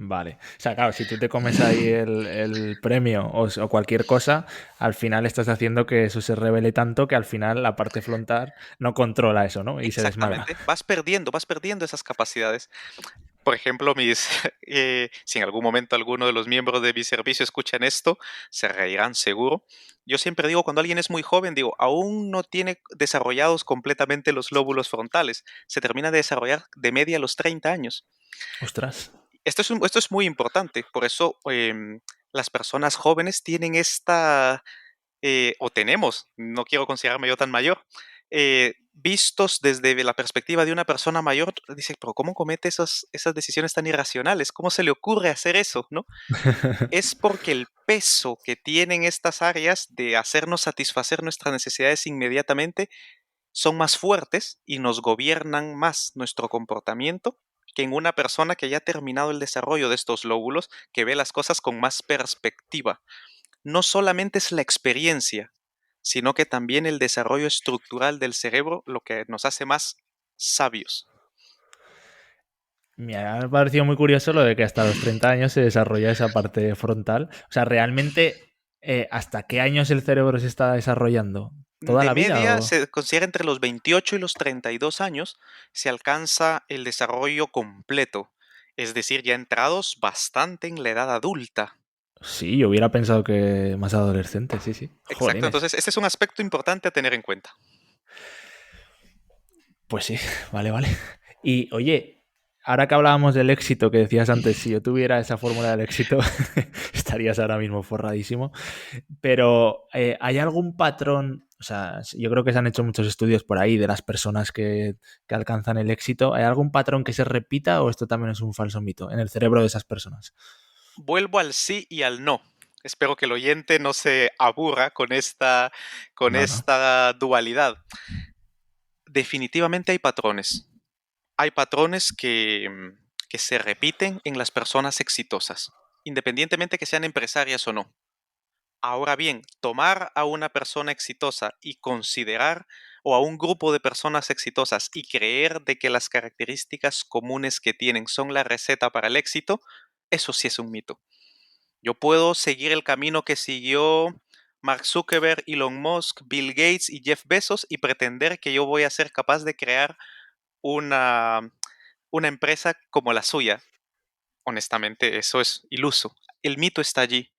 S1: Vale. O sea, claro, si tú te comes ahí el premio o cualquier cosa, al final estás haciendo que eso se revele tanto que al final la parte frontal no controla eso, ¿no? Y se desmadra.
S2: Exactamente. Vas perdiendo esas capacidades. Por ejemplo, si en algún momento alguno de los miembros de mi servicio escuchan esto, se reirán seguro. Yo siempre digo, cuando alguien es muy joven, digo, aún no tiene desarrollados completamente los lóbulos frontales. Se termina de desarrollar de media a los 30 años.
S1: Ostras.
S2: Esto es muy importante. Por eso las personas jóvenes tienen o tenemos, no quiero considerarme yo tan mayor, vistos desde la perspectiva de una persona mayor, dice, pero ¿cómo comete esas decisiones tan irracionales? ¿Cómo se le ocurre hacer eso? ¿No? Es porque el peso que tienen estas áreas de hacernos satisfacer nuestras necesidades inmediatamente son más fuertes y nos gobiernan más nuestro comportamiento que en una persona que ya ha terminado el desarrollo de estos lóbulos, que ve las cosas con más perspectiva. No solamente es la experiencia, sino que también el desarrollo estructural del cerebro lo que nos hace más sabios.
S1: Me ha parecido muy curioso lo de que hasta los 30 años se desarrolla esa parte frontal. O sea, realmente, ¿hasta qué años el cerebro se está desarrollando? ¿Toda
S2: De
S1: la vida?
S2: media
S1: O...
S2: se considera entre los 28 y los 32 años se alcanza el desarrollo completo, es decir, ya entrados bastante en la edad adulta.
S1: Sí, yo hubiera pensado que más adolescente, sí, sí.
S2: Exacto,
S1: Jolines.
S2: entonces ese es un aspecto importante a tener en cuenta.
S1: Pues sí, vale, vale. Y oye, ahora que hablábamos del éxito que decías antes, si yo tuviera esa fórmula del éxito, estarías ahora mismo forradísimo. Pero ¿hay algún patrón? O sea, yo creo que se han hecho muchos estudios por ahí de las personas que alcanzan el éxito. ¿Hay algún patrón que se repita o esto también es un falso mito en el cerebro de esas personas?
S2: Vuelvo al sí y al no. Espero que el oyente no se aburra con
S1: No, no.
S2: esta dualidad. Definitivamente hay patrones. Hay patrones que se repiten en las personas exitosas, independientemente que sean empresarias o no. Ahora bien, tomar a una persona exitosa y considerar o a un grupo de personas exitosas y creer de que las características comunes que tienen son la receta para el éxito, eso sí es un mito. Yo puedo seguir el camino que siguió Mark Zuckerberg, Elon Musk, Bill Gates y Jeff Bezos y pretender que yo voy a ser capaz de crear una, una empresa como la suya. Honestamente, eso es iluso. El mito está allí.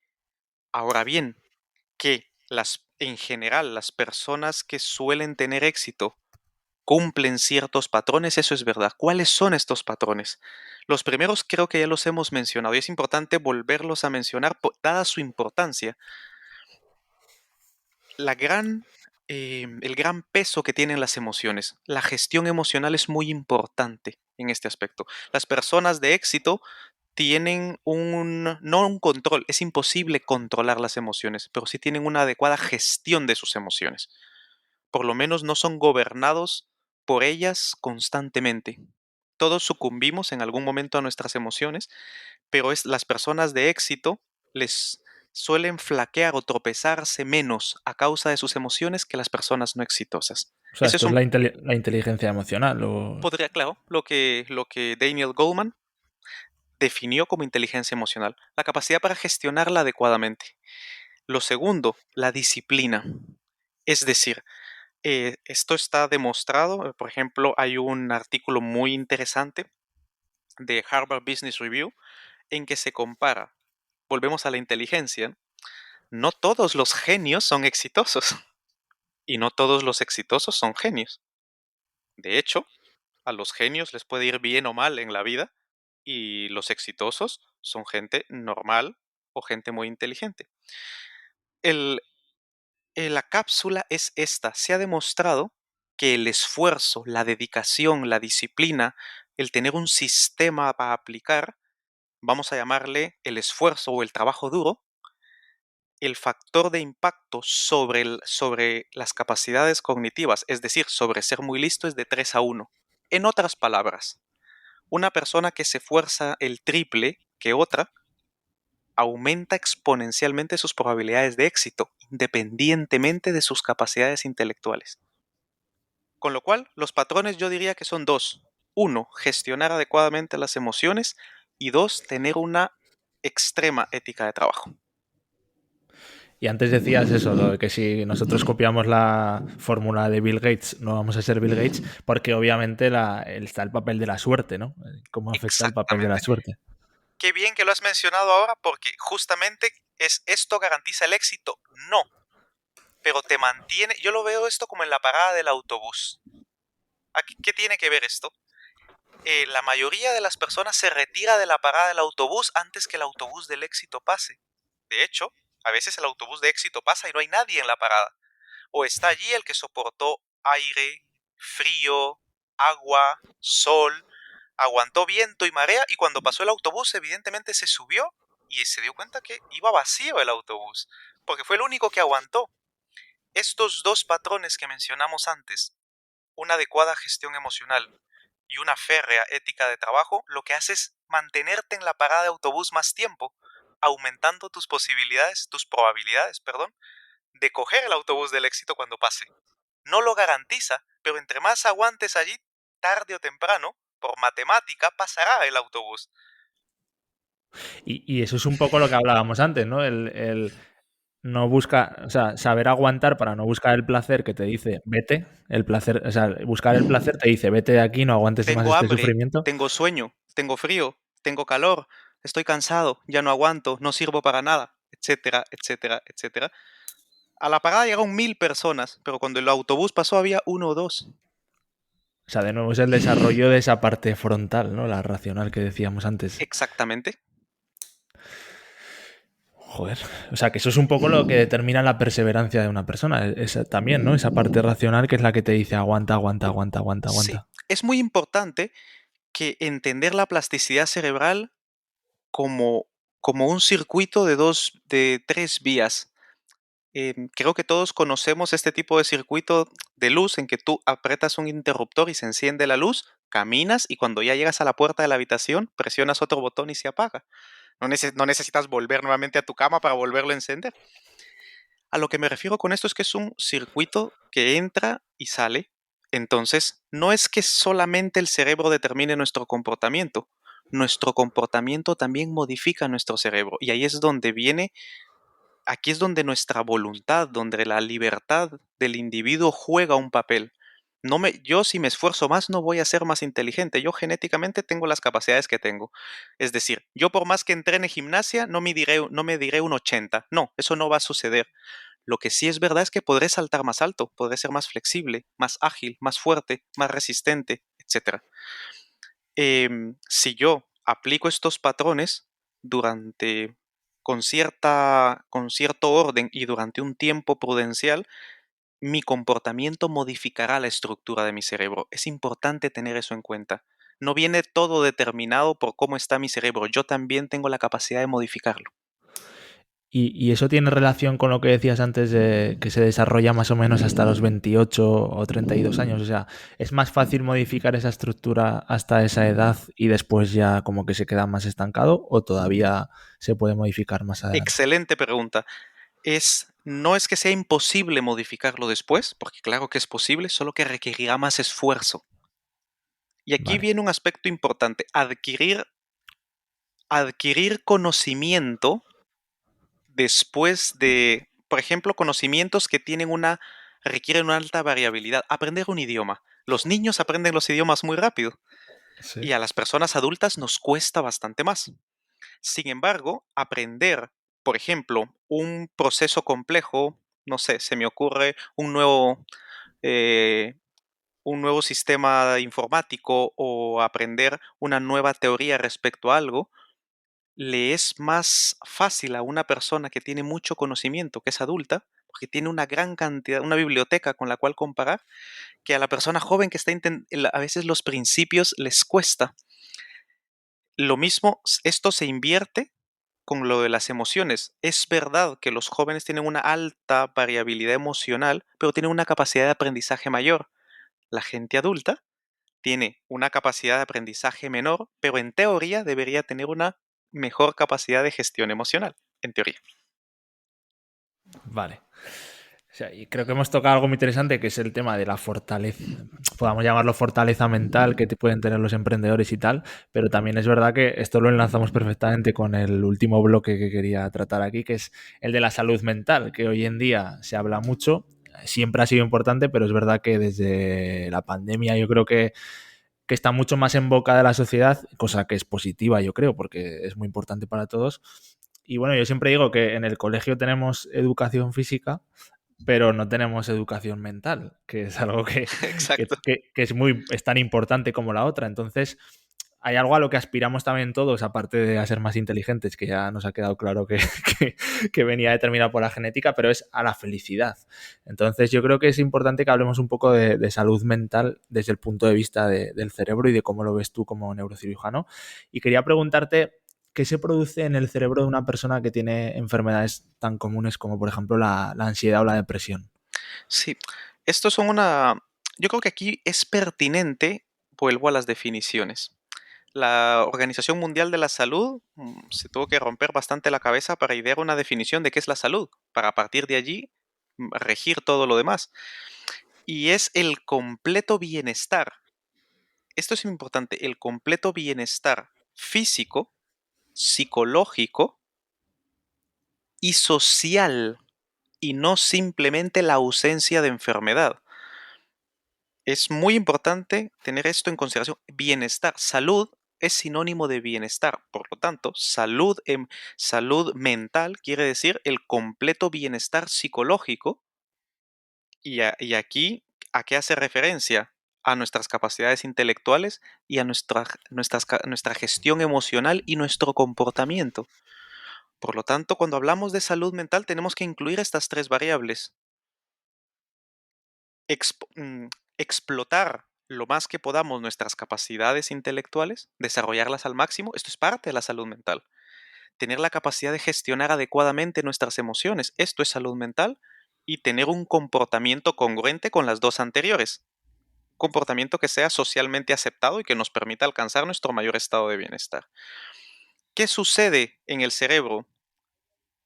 S2: Ahora bien, que en general las personas que suelen tener éxito cumplen ciertos patrones, eso es verdad. ¿Cuáles son estos patrones? Los primeros creo que ya los hemos mencionado y es importante volverlos a mencionar dada su importancia. La gran, el gran peso que tienen las emociones. La gestión emocional es muy importante en este aspecto. Las personas de éxito tienen no un control, es imposible controlar las emociones, pero sí tienen una adecuada gestión de sus emociones. Por lo menos no son gobernados por ellas constantemente. Todos sucumbimos en algún momento a nuestras emociones, pero las personas de éxito les suelen flaquear o tropezarse menos a causa de sus emociones que las personas no exitosas.
S1: O sea,
S2: Ese es
S1: esto es
S2: un,
S1: la inteligencia emocional. O...
S2: podría, claro, lo que Daniel Goleman definió como inteligencia emocional, la capacidad para gestionarla adecuadamente. Lo segundo, la disciplina. Es decir, esto está demostrado, por ejemplo, hay un artículo muy interesante de Harvard Business Review en que se compara, volvemos a la inteligencia, no todos los genios son exitosos y no todos los exitosos son genios. De hecho, a los genios les puede ir bien o mal en la vida y los exitosos son gente normal o gente muy inteligente. El, la cápsula es esta. Se ha demostrado que el esfuerzo, la dedicación, la disciplina, el tener un sistema para aplicar, vamos a llamarle el esfuerzo o el trabajo duro, el factor de impacto sobre las capacidades cognitivas, es decir, sobre ser muy listo, es de 3 a 1. En otras palabras, una persona que se esfuerza el triple que otra aumenta exponencialmente sus probabilidades de éxito, independientemente de sus capacidades intelectuales. Con lo cual, los patrones yo diría que son dos. Uno, gestionar adecuadamente las emociones y dos, tener una extrema ética de trabajo.
S1: Y antes decías eso, lo de que si nosotros copiamos la fórmula de Bill Gates, no vamos a ser Bill Gates, porque obviamente está el papel de la suerte, ¿no? ¿Cómo afecta el papel de la
S2: Exactamente.
S1: suerte?
S2: Qué bien que lo has mencionado ahora porque justamente esto garantiza el éxito. No, pero te mantiene, yo lo veo esto como en la parada del autobús. ¿Qué tiene que ver esto? La mayoría de las personas se retira de la parada del autobús antes que el autobús del éxito pase. De hecho, a veces el autobús de éxito pasa y no hay nadie en la parada. O está allí el que soportó aire, frío, agua, sol, aguantó viento y marea y cuando pasó el autobús evidentemente se subió y se dio cuenta que iba vacío el autobús, porque fue el único que aguantó. Estos dos patrones que mencionamos antes, una adecuada gestión emocional y una férrea ética de trabajo, lo que hace es mantenerte en la parada de autobús más tiempo, aumentando tus probabilidades, perdón, de coger el autobús del éxito cuando pase. No lo garantiza, pero entre más aguantes allí, tarde o temprano, por matemática, pasará el autobús.
S1: Y eso es un poco lo que hablábamos antes, ¿no? No busca, o sea, saber aguantar para no buscar el placer que te dice vete, el placer, o sea, buscar el placer te dice vete de aquí, no aguantes más
S2: Tengo
S1: este
S2: hambre,
S1: sufrimiento.
S2: tengo sueño, tengo frío, tengo calor, estoy cansado, ya no aguanto, no sirvo para nada, etcétera, etcétera, etcétera. A la parada llegaron 1000 personas, pero cuando el autobús pasó había uno o dos.
S1: O sea, de nuevo es el desarrollo de esa parte frontal, ¿no? La racional que decíamos antes.
S2: Exactamente.
S1: Joder. O sea, que eso es un poco lo que determina la perseverancia de una persona. Esa, también, ¿no? Esa parte racional que es la que te dice aguanta, aguanta, aguanta, aguanta,
S2: Sí,
S1: aguanta.
S2: es muy importante que entender la plasticidad cerebral como, como un circuito de tres vías. Creo que todos conocemos este tipo de circuito de luz en que tú apretas un interruptor y se enciende la luz, caminas y cuando ya llegas a la puerta de la habitación presionas otro botón y se apaga. No necesitas volver nuevamente a tu cama para volverlo a encender. A lo que me refiero con esto es que es un circuito que entra y sale. Entonces, no es que solamente el cerebro determine nuestro comportamiento también modifica nuestro cerebro. Y ahí es donde viene, aquí es donde nuestra voluntad, donde la libertad del individuo juega un papel. Yo si me esfuerzo más no voy a ser más inteligente. Yo genéticamente tengo las capacidades que tengo. Es decir, yo por más que entrene gimnasia no me diré un 80. No, eso no va a suceder. Lo que sí es verdad es que podré saltar más alto, podré ser más flexible, más ágil, más fuerte, más resistente, etcétera. Si yo aplico estos patrones durante con cierto orden y durante un tiempo prudencial, mi comportamiento modificará la estructura de mi cerebro. Es importante tener eso en cuenta. No viene todo determinado por cómo está mi cerebro. Yo también tengo la capacidad de modificarlo.
S1: Y eso tiene relación con lo que decías antes de que se desarrolla más o menos hasta los 28 o 32 años. O sea, ¿es más fácil modificar esa estructura hasta esa edad y después ya como que se queda más estancado o todavía se puede modificar más adelante?
S2: Excelente pregunta. No es que sea imposible modificarlo después, porque claro que es posible, solo que requerirá más esfuerzo. Y aquí
S1: Vale.
S2: viene un aspecto importante, adquirir conocimiento después de, por ejemplo, conocimientos que requieren una alta variabilidad. Aprender un idioma. Los niños aprenden los idiomas muy rápido
S1: Sí.
S2: y a las personas adultas nos cuesta bastante más. Sin embargo, aprender, por ejemplo, un proceso complejo, no sé, se me ocurre eh, un nuevo sistema informático o aprender una nueva teoría respecto a algo, le es más fácil a una persona que tiene mucho conocimiento, que es adulta, porque tiene una gran cantidad, una biblioteca con la cual comparar, que a la persona joven que a veces los principios les cuesta. Lo mismo, esto se invierte con lo de las emociones. Es verdad que los jóvenes tienen una alta variabilidad emocional, pero tienen una capacidad de aprendizaje mayor. La gente adulta tiene una capacidad de aprendizaje menor, pero en teoría debería tener una mejor capacidad de gestión emocional, en teoría.
S1: Vale. O sea, y creo que hemos tocado algo muy interesante que es el tema de la fortaleza, podamos llamarlo fortaleza mental que pueden tener los emprendedores y tal, pero también es verdad que esto lo enlazamos perfectamente con el último bloque que quería tratar aquí, que es el de la salud mental, que hoy en día se habla mucho, siempre ha sido importante, pero es verdad que desde la pandemia yo creo que está mucho más en boca de la sociedad, cosa que es positiva yo creo, porque es muy importante para todos. Y bueno, yo siempre digo que en el colegio tenemos educación física, pero no tenemos educación mental, que es algo
S2: Exacto.
S1: que es tan importante como la otra. Entonces, hay algo a lo que aspiramos también todos, aparte de a ser más inteligentes, que ya nos ha quedado claro que venía determinado por la genética, pero es a la felicidad. Entonces, yo creo que es importante que hablemos un poco de salud mental desde el punto de vista del cerebro y de cómo lo ves tú como neurocirujano. Y quería preguntarte, ¿qué se produce en el cerebro de una persona que tiene enfermedades tan comunes como, por ejemplo, la ansiedad o la depresión?
S2: Sí, estos son una... Yo creo que aquí es pertinente vuelvo a las definiciones. La Organización Mundial de la Salud se tuvo que romper bastante la cabeza para idear una definición de qué es la salud, para a partir de allí regir todo lo demás. Y es el completo bienestar. Esto es importante, el completo bienestar físico, psicológico y social, y no simplemente la ausencia de enfermedad. Es muy importante tener esto en consideración. Bienestar, salud es sinónimo de bienestar. Por lo tanto, salud mental quiere decir el completo bienestar psicológico. Y aquí, ¿a qué hace referencia? A nuestras capacidades intelectuales y a nuestra gestión emocional y nuestro comportamiento. Por lo tanto, cuando hablamos de salud mental, tenemos que incluir estas tres variables. Explotar lo más que podamos nuestras capacidades intelectuales, desarrollarlas al máximo, esto es parte de la salud mental. Tener la capacidad de gestionar adecuadamente nuestras emociones, esto es salud mental, y tener un comportamiento congruente con las dos anteriores. Comportamiento que sea socialmente aceptado y que nos permita alcanzar nuestro mayor estado de bienestar. ¿Qué sucede en el cerebro?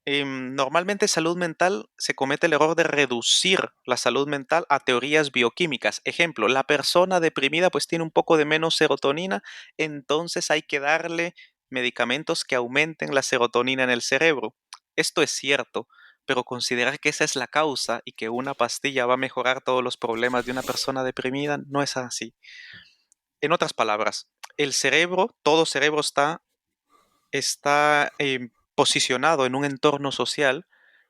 S2: Normalmente salud mental se comete el error de reducir la salud mental a teorías bioquímicas. Ejemplo, la persona deprimida pues tiene un poco de menos serotonina, entonces hay que darle medicamentos que aumenten la serotonina en el cerebro. Esto es cierto, pero considerar que esa es la causa y que una pastilla va a mejorar todos los problemas de una persona deprimida no es así. En otras palabras, el cerebro, todo cerebro está posicionado en un entorno social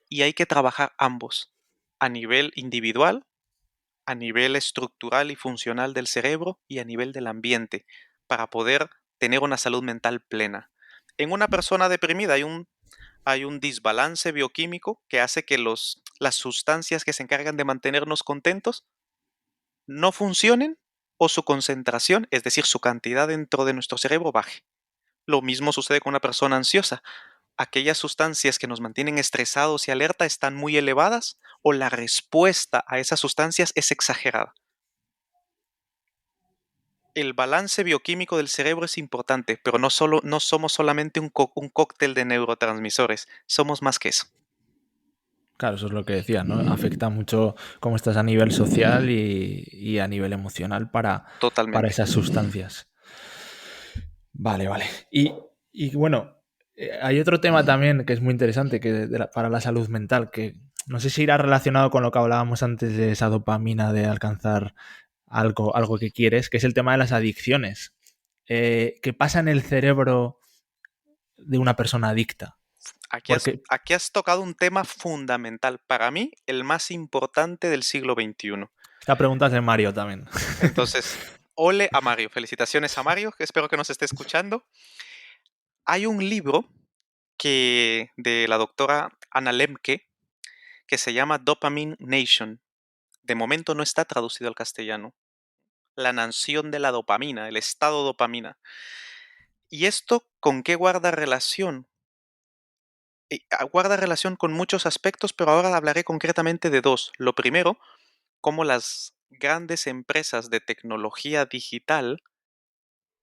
S2: y hay que trabajar ambos, a nivel individual, a nivel estructural y funcional del cerebro y a nivel del ambiente, para poder tener una salud mental plena. En una persona deprimida hay un desbalance bioquímico que hace que las sustancias que se encargan de mantenernos contentos no funcionen o su concentración, es decir, su cantidad dentro de nuestro cerebro baje. Lo mismo sucede con una persona ansiosa. Aquellas sustancias que nos mantienen estresados y alerta están muy elevadas o la respuesta a esas sustancias es exagerada. El balance bioquímico del cerebro es importante, pero no somos solamente un cóctel de neurotransmisores, somos más que eso.
S1: Claro, eso es lo que decía, ¿no? Afecta mucho cómo estás a nivel social y a nivel emocional para
S2: Totalmente.
S1: esas sustancias. Vale, vale. Y bueno, hay otro tema también que es muy interesante para la salud mental, que no sé si irá relacionado con lo que hablábamos antes de esa dopamina de alcanzar algo que quieres, que es el tema de las adicciones. ¿Qué pasa en el cerebro de una persona adicta?
S2: Aquí has tocado un tema fundamental, para mí el más importante del siglo XXI.
S1: Esta pregunta es de Mario también.
S2: Entonces, ole a Mario, felicitaciones a Mario, que espero que nos esté escuchando. Hay un libro de la doctora Anna Lemke que se llama Dopamine Nation. De momento no está traducido al castellano. La nación de la dopamina, el estado dopamina. ¿Y esto con qué guarda relación? Guarda relación con muchos aspectos, pero ahora hablaré concretamente de dos. Lo primero, cómo las grandes empresas de tecnología digital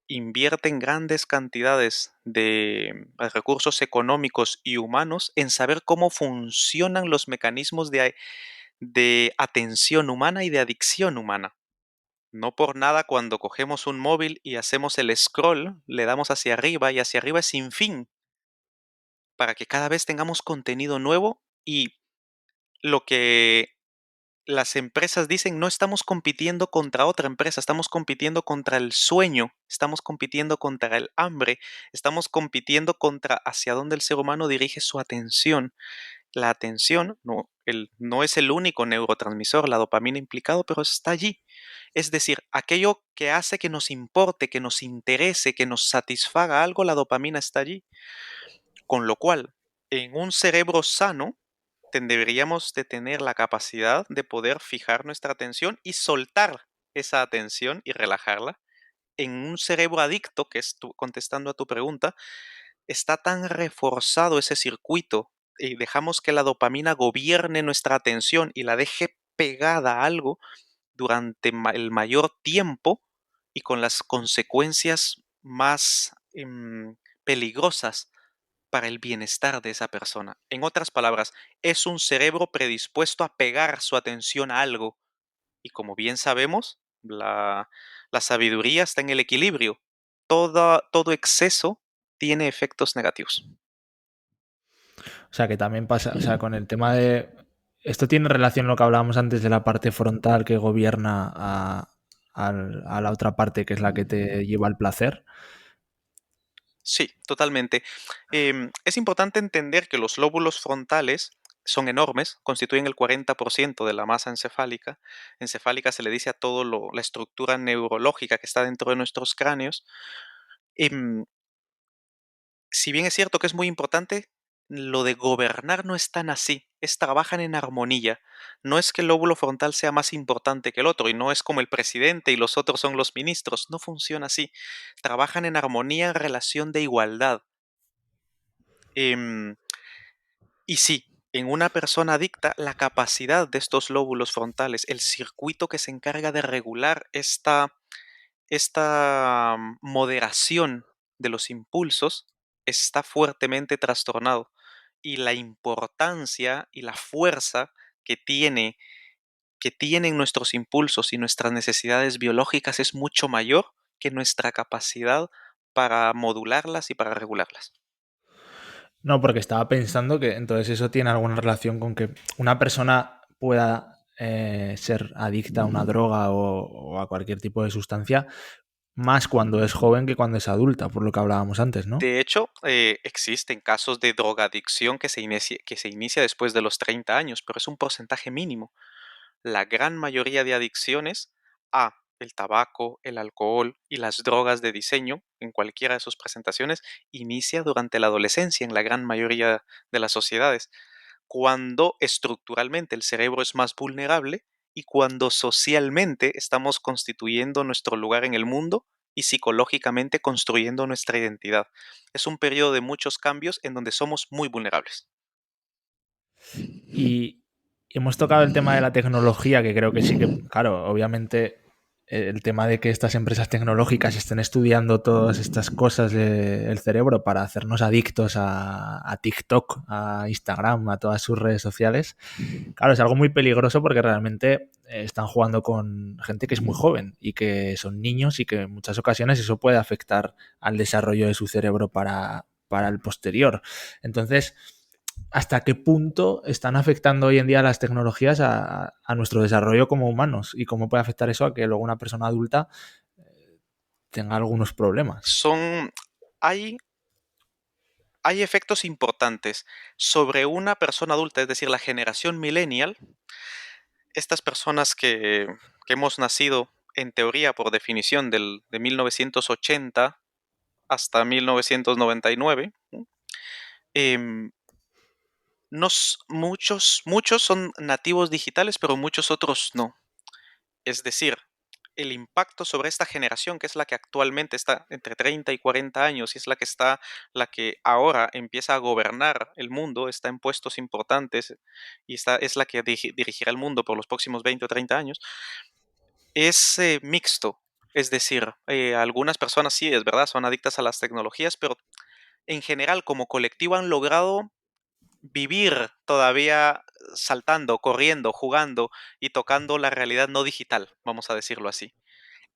S2: invierten grandes cantidades de recursos económicos y humanos en saber cómo funcionan los mecanismos de atención humana y de adicción humana. No por nada cuando cogemos un móvil y hacemos el scroll, le damos hacia arriba y hacia arriba es sin fin, para que cada vez tengamos contenido nuevo y lo que las empresas dicen, no estamos compitiendo contra otra empresa, estamos compitiendo contra el sueño, estamos compitiendo contra el hambre, estamos compitiendo contra hacia dónde el ser humano dirige su atención. La atención no es el único neurotransmisor, la dopamina implicado, pero está allí. Es decir, aquello que hace que nos importe, que nos interese, que nos satisfaga algo, la dopamina está allí. Con lo cual, en un cerebro sano, deberíamos de tener la capacidad de poder fijar nuestra atención y soltar esa atención y relajarla. En un cerebro adicto, que es contestando a tu pregunta, está tan reforzado ese circuito y dejamos que la dopamina gobierne nuestra atención y la deje pegada a algo durante el mayor tiempo, y con las consecuencias más peligrosas para el bienestar de esa persona. En otras palabras, es un cerebro predispuesto a pegar su atención a algo. Y como bien sabemos, la sabiduría está en el equilibrio. Todo exceso tiene efectos negativos.
S1: O sea, que también pasa, o sea, con el tema de... Esto tiene relación con lo que hablábamos antes de la parte frontal que gobierna a la otra parte, que es la que te lleva al placer.
S2: Sí, totalmente. Es importante entender que los lóbulos frontales son enormes, constituyen el 40% de la masa encefálica. Encefálica se le dice a todo la estructura neurológica que está dentro de nuestros cráneos. Em, si bien es cierto que es muy importante, lo de gobernar no es tan así, trabajan en armonía. No es que el lóbulo frontal sea más importante que el otro y no es como el presidente y los otros son los ministros, no funciona así. Trabajan en armonía en relación de igualdad. Em, y sí, en una persona adicta, la capacidad de estos lóbulos frontales, el circuito que se encarga de regular esta moderación de los impulsos está fuertemente trastornado y la importancia y la fuerza que tiene que tienen nuestros impulsos y nuestras necesidades biológicas es mucho mayor que nuestra capacidad para modularlas y para regularlas.
S1: No, porque estaba pensando que entonces eso tiene alguna relación con que una persona pueda ser adicta a una droga o a cualquier tipo de sustancia, más cuando es joven que cuando es adulta, por lo que hablábamos antes, ¿no?
S2: De hecho, existen casos de drogadicción que se inicia después de los 30 años, pero es un porcentaje mínimo. La gran mayoría de adicciones a el tabaco, el alcohol y las drogas de diseño, en cualquiera de sus presentaciones, inicia durante la adolescencia en la gran mayoría de las sociedades, cuando estructuralmente el cerebro es más vulnerable y cuando socialmente estamos constituyendo nuestro lugar en el mundo y psicológicamente construyendo nuestra identidad. Es un periodo de muchos cambios en donde somos muy vulnerables.
S1: Y hemos tocado el tema de la tecnología, que creo que sí que, claro, obviamente el tema de que estas empresas tecnológicas estén estudiando todas estas cosas del cerebro para hacernos adictos a TikTok, a Instagram, a todas sus redes sociales, claro, es algo muy peligroso porque realmente están jugando con gente que es muy joven y que son niños y que en muchas ocasiones eso puede afectar al desarrollo de su cerebro para el posterior. Entonces, ¿hasta qué punto están afectando hoy en día las tecnologías a nuestro desarrollo como humanos? ¿Y cómo puede afectar eso a que luego una persona adulta tenga algunos problemas?
S2: Son, hay, hay efectos importantes sobre una persona adulta, es decir, la generación millennial, estas personas que hemos nacido en teoría por definición de 1980 hasta 1999, em, muchos son nativos digitales, pero muchos otros no. Es decir, el impacto sobre esta generación, que es la que actualmente está entre 30 y 40 años y es la que ahora empieza a gobernar el mundo, está en puestos importantes y es la que dirigirá el mundo por los próximos 20 o 30 años, es mixto. Es decir, algunas personas sí, es verdad, son adictas a las tecnologías, pero en general como colectivo han logrado vivir todavía saltando, corriendo, jugando y tocando la realidad no digital, vamos a decirlo así.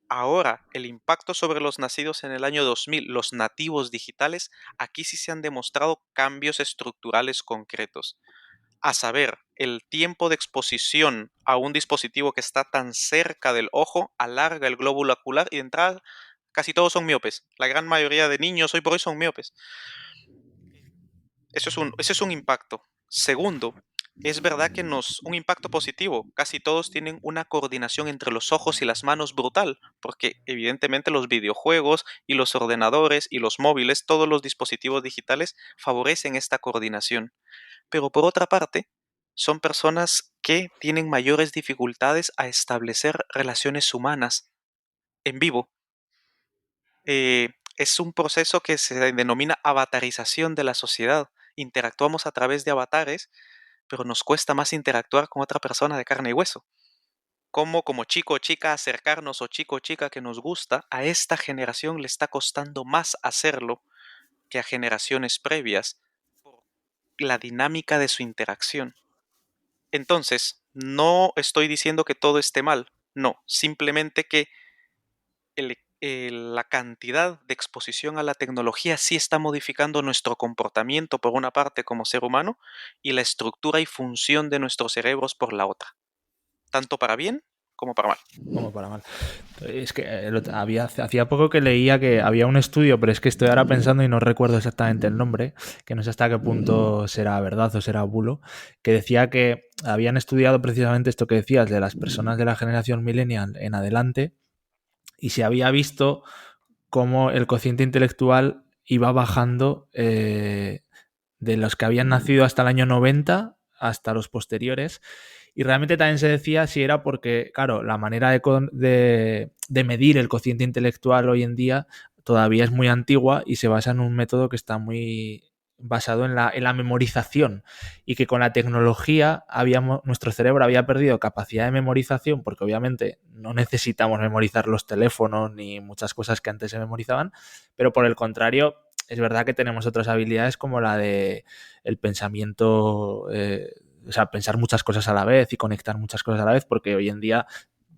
S2: Ahora, el impacto sobre los nacidos en el año 2000, los nativos digitales, aquí sí se han demostrado cambios estructurales concretos. A saber, el tiempo de exposición a un dispositivo que está tan cerca del ojo alarga el glóbulo ocular y de entrada casi todos son miopes. La gran mayoría de niños hoy por hoy son miopes. Ese es un impacto. Segundo, es verdad que un impacto positivo. Casi todos tienen una coordinación entre los ojos y las manos brutal, porque evidentemente los videojuegos y los ordenadores y los móviles, todos los dispositivos digitales favorecen esta coordinación. Pero por otra parte, son personas que tienen mayores dificultades a establecer relaciones humanas en vivo. Es un proceso que se denomina avatarización de la sociedad. Interactuamos a través de avatares, pero nos cuesta más interactuar con otra persona de carne y hueso. cómo como chico o chica acercarnos o chico o chica que nos gusta, a esta generación le está costando más hacerlo que a generaciones previas por la dinámica de su interacción. Entonces, no estoy diciendo que todo esté mal, no, simplemente que la cantidad de exposición a la tecnología sí está modificando nuestro comportamiento por una parte como ser humano y la estructura y función de nuestros cerebros por la otra, tanto para bien como para mal.
S1: Como para mal. Es que hacía poco que leía que había un estudio, pero es que estoy ahora pensando y no recuerdo exactamente el nombre, que no sé hasta qué punto será verdad o será bulo, que decía que habían estudiado precisamente esto que decías de las personas de la generación millennial en adelante y se había visto cómo el cociente intelectual iba bajando de los que habían nacido hasta el año 90 hasta los posteriores. Y realmente también se decía si era porque, claro, la manera de medir el cociente intelectual hoy en día todavía es muy antigua y se basa en un método que está muy basado en la memorización y que con la tecnología nuestro cerebro había perdido capacidad de memorización porque obviamente no necesitamos memorizar los teléfonos ni muchas cosas que antes se memorizaban, pero por el contrario es verdad que tenemos otras habilidades como la de el pensamiento, o sea, pensar muchas cosas a la vez y conectar muchas cosas a la vez, porque hoy en día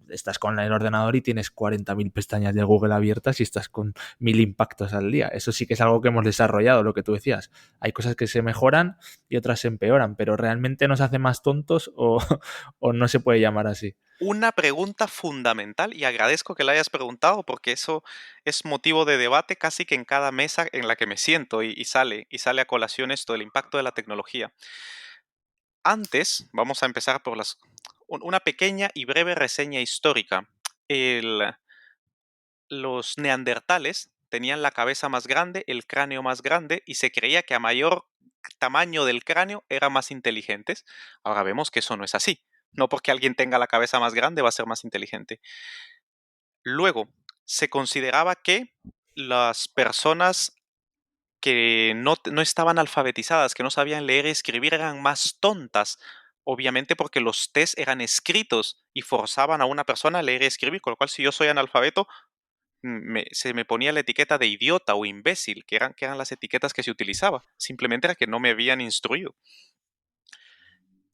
S1: estás con el ordenador y tienes 40.000 pestañas de Google abiertas y estás con 1.000 impactos al día. Eso sí que es algo que hemos desarrollado, lo que tú decías. Hay cosas que se mejoran y otras se empeoran, pero ¿realmente nos hace más tontos o no se puede llamar así?
S2: Una pregunta fundamental y agradezco que la hayas preguntado porque eso es motivo de debate casi que en cada mesa en la que me siento y sale a colación esto del impacto de la tecnología. Antes, vamos a empezar por una pequeña y breve reseña histórica. El- los neandertales tenían la cabeza más grande, el cráneo más grande y se creía que a mayor tamaño del cráneo eran más inteligentes. Ahora vemos que eso no es así. No porque alguien tenga la cabeza más grande va a ser más inteligente. Luego, se consideraba que las personas que no estaban alfabetizadas, que no sabían leer y escribir, eran más tontas. Obviamente porque los test eran escritos y forzaban a una persona a leer y escribir, con lo cual si yo soy analfabeto, se me ponía la etiqueta de idiota o imbécil, que eran las etiquetas que se utilizaba. Simplemente era que no me habían instruido.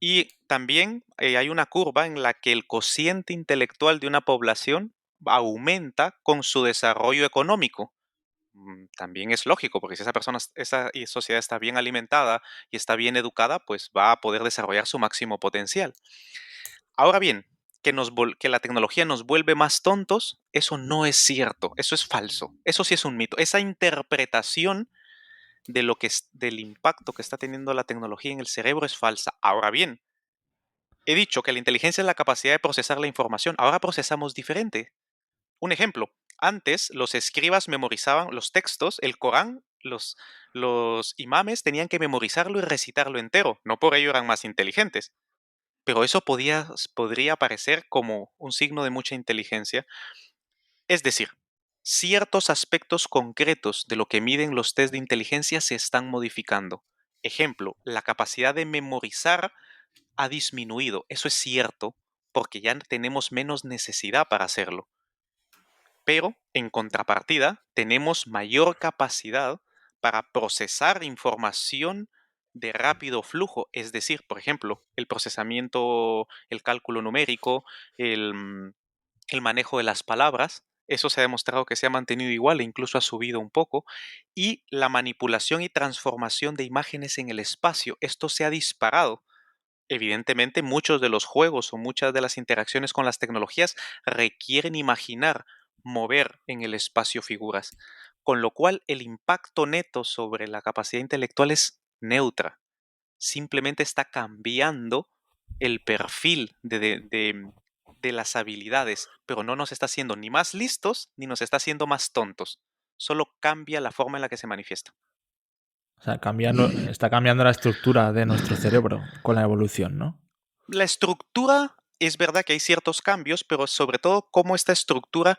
S2: Y también hay una curva en la que el cociente intelectual de una población aumenta con su desarrollo económico. También es lógico, porque si esa sociedad está bien alimentada y está bien educada, pues va a poder desarrollar su máximo potencial. Ahora bien, que la tecnología nos vuelve más tontos, eso no es cierto, eso es falso, eso sí es un mito. Esa interpretación del impacto que está teniendo la tecnología en el cerebro es falsa. Ahora bien, he dicho que la inteligencia es la capacidad de procesar la información, ahora procesamos diferente. Un ejemplo, antes los escribas memorizaban los textos, el Corán, los imames tenían que memorizarlo y recitarlo entero, no por ello eran más inteligentes, pero eso podría parecer como un signo de mucha inteligencia. Es decir, ciertos aspectos concretos de lo que miden los test de inteligencia se están modificando. Ejemplo, la capacidad de memorizar ha disminuido, eso es cierto, porque ya tenemos menos necesidad para hacerlo. Pero, en contrapartida, tenemos mayor capacidad para procesar información de rápido flujo, es decir, por ejemplo, el procesamiento, el cálculo numérico, el manejo de las palabras. Eso se ha demostrado que se ha mantenido igual e incluso ha subido un poco. Y la manipulación y transformación de imágenes en el espacio. Esto se ha disparado. Evidentemente, muchos de los juegos o muchas de las interacciones con las tecnologías requieren imaginar, mover en el espacio figuras, con lo cual el impacto neto sobre la capacidad intelectual es neutra. Simplemente está cambiando el perfil de las habilidades, pero no nos está haciendo ni más listos ni nos está haciendo más tontos. Solo cambia la forma en la que se manifiesta.
S1: O sea, está cambiando la estructura de nuestro cerebro con la evolución, ¿no?
S2: La estructura, es verdad que hay ciertos cambios, pero sobre todo cómo esta estructura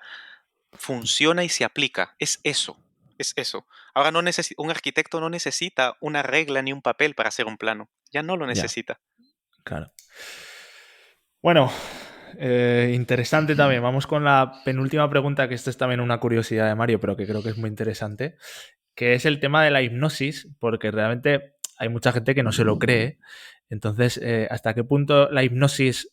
S2: funciona y se aplica. Es eso. Es eso. Ahora un arquitecto no necesita una regla ni un papel para hacer un plano. Ya no lo
S1: Ya,
S2: necesita.
S1: claro. Bueno, Interesante también. Vamos con la penúltima pregunta, que esta es también una curiosidad de Mario, pero que creo que es muy interesante, que es el tema de la hipnosis, porque realmente hay mucha gente que no se lo cree. Entonces, ¿hasta qué punto la hipnosis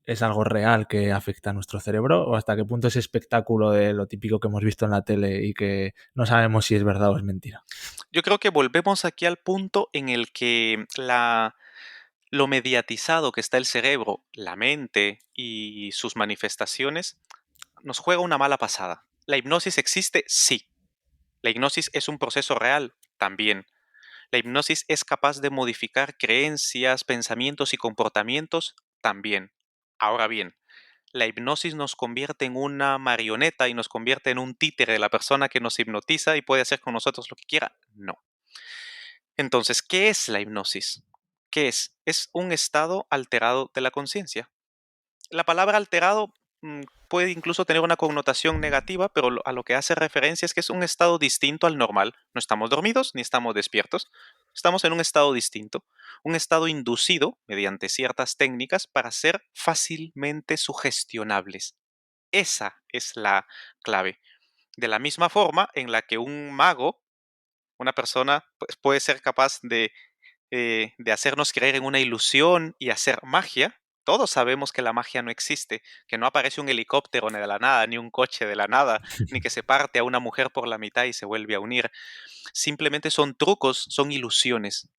S1: es algo real que afecta a nuestro cerebro? ¿O hasta qué punto es espectáculo de lo típico que hemos visto en la tele y que no sabemos si es verdad o es mentira?
S2: Yo creo que volvemos aquí al punto en el que lo mediatizado que está el cerebro, la mente y sus manifestaciones nos juega una mala pasada. ¿La hipnosis existe? Sí. ¿La hipnosis es un proceso real? También. ¿La hipnosis es capaz de modificar creencias, pensamientos y comportamientos? También. Ahora bien, ¿la hipnosis nos convierte en una marioneta y nos convierte en un títere de la persona que nos hipnotiza y puede hacer con nosotros lo que quiera? No. Entonces, ¿qué es la hipnosis? ¿Qué es? Es un estado alterado de la conciencia. La palabra alterado puede incluso tener una connotación negativa, pero a lo que hace referencia es que es un estado distinto al normal. No estamos dormidos ni estamos despiertos. Estamos en un estado distinto, un estado inducido mediante ciertas técnicas para ser fácilmente sugestionables. Esa es la clave. De la misma forma en la que un mago, una persona, pues, puede ser capaz de hacernos creer en una ilusión y hacer magia. Todos sabemos que la magia no existe, que no aparece un helicóptero ni de la nada, ni un coche de la nada, ni que se parte a una mujer por la mitad y se vuelve a unir. Simplemente son trucos, son ilusiones.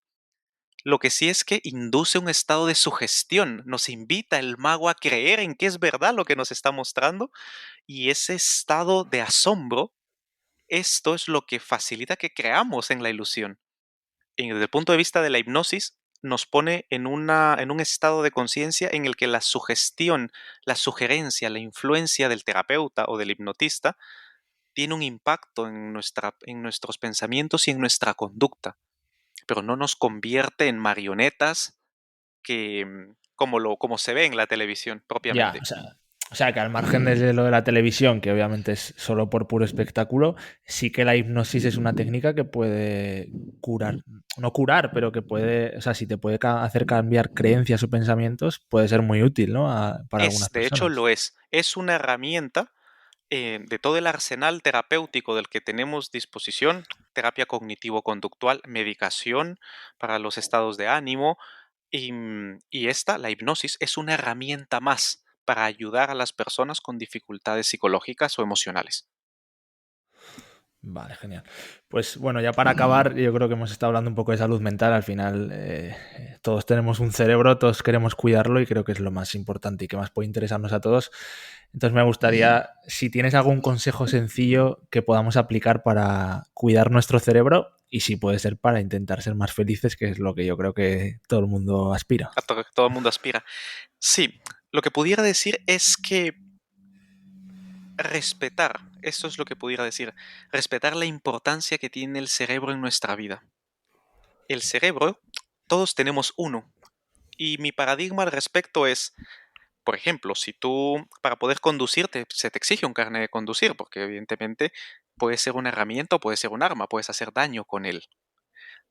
S2: Lo que sí es que induce un estado de sugestión, nos invita el mago a creer en que es verdad lo que nos está mostrando y ese estado de asombro, esto es lo que facilita que creamos en la ilusión. Desde el punto de vista de la hipnosis, nos pone en un estado de conciencia en el que la sugestión, la sugerencia, la influencia del terapeuta o del hipnotista tiene un impacto en nuestros pensamientos y en nuestra conducta, pero no nos convierte en marionetas como se ve en la televisión
S1: Ya,
S2: propiamente.
S1: o sea, que al margen de lo de la televisión, que obviamente es solo por puro espectáculo, sí que la hipnosis es una técnica que puede curar, no curar, pero que puede, o sea, si te puede hacer cambiar creencias o pensamientos, puede ser muy útil, ¿no? Para algunas
S2: De hecho
S1: personas.
S2: lo es. Es una herramienta de todo el arsenal terapéutico del que tenemos disposición, terapia cognitivo-conductual, medicación para los estados de ánimo, y esta, la hipnosis, es una herramienta más para ayudar a las personas con dificultades psicológicas o emocionales.
S1: Vale, genial. Pues bueno, ya para acabar, yo creo que hemos estado hablando un poco de salud mental. Al final, todos tenemos un cerebro, todos queremos cuidarlo y creo que es lo más importante y que más puede interesarnos a todos. Entonces me gustaría, si tienes algún consejo sencillo que podamos aplicar para cuidar nuestro cerebro y si puede ser para intentar ser más felices, que es lo que yo creo que todo el mundo aspira.
S2: A que todo el mundo aspira. Sí, lo que pudiera decir es que respetar, esto es lo que pudiera decir, respetar la importancia que tiene el cerebro en nuestra vida. El cerebro, todos tenemos uno. Y mi paradigma al respecto es, por ejemplo, si tú para poder conducir se te exige un carnet de conducir, porque evidentemente puede ser una herramienta o puede ser un arma, puedes hacer daño con él.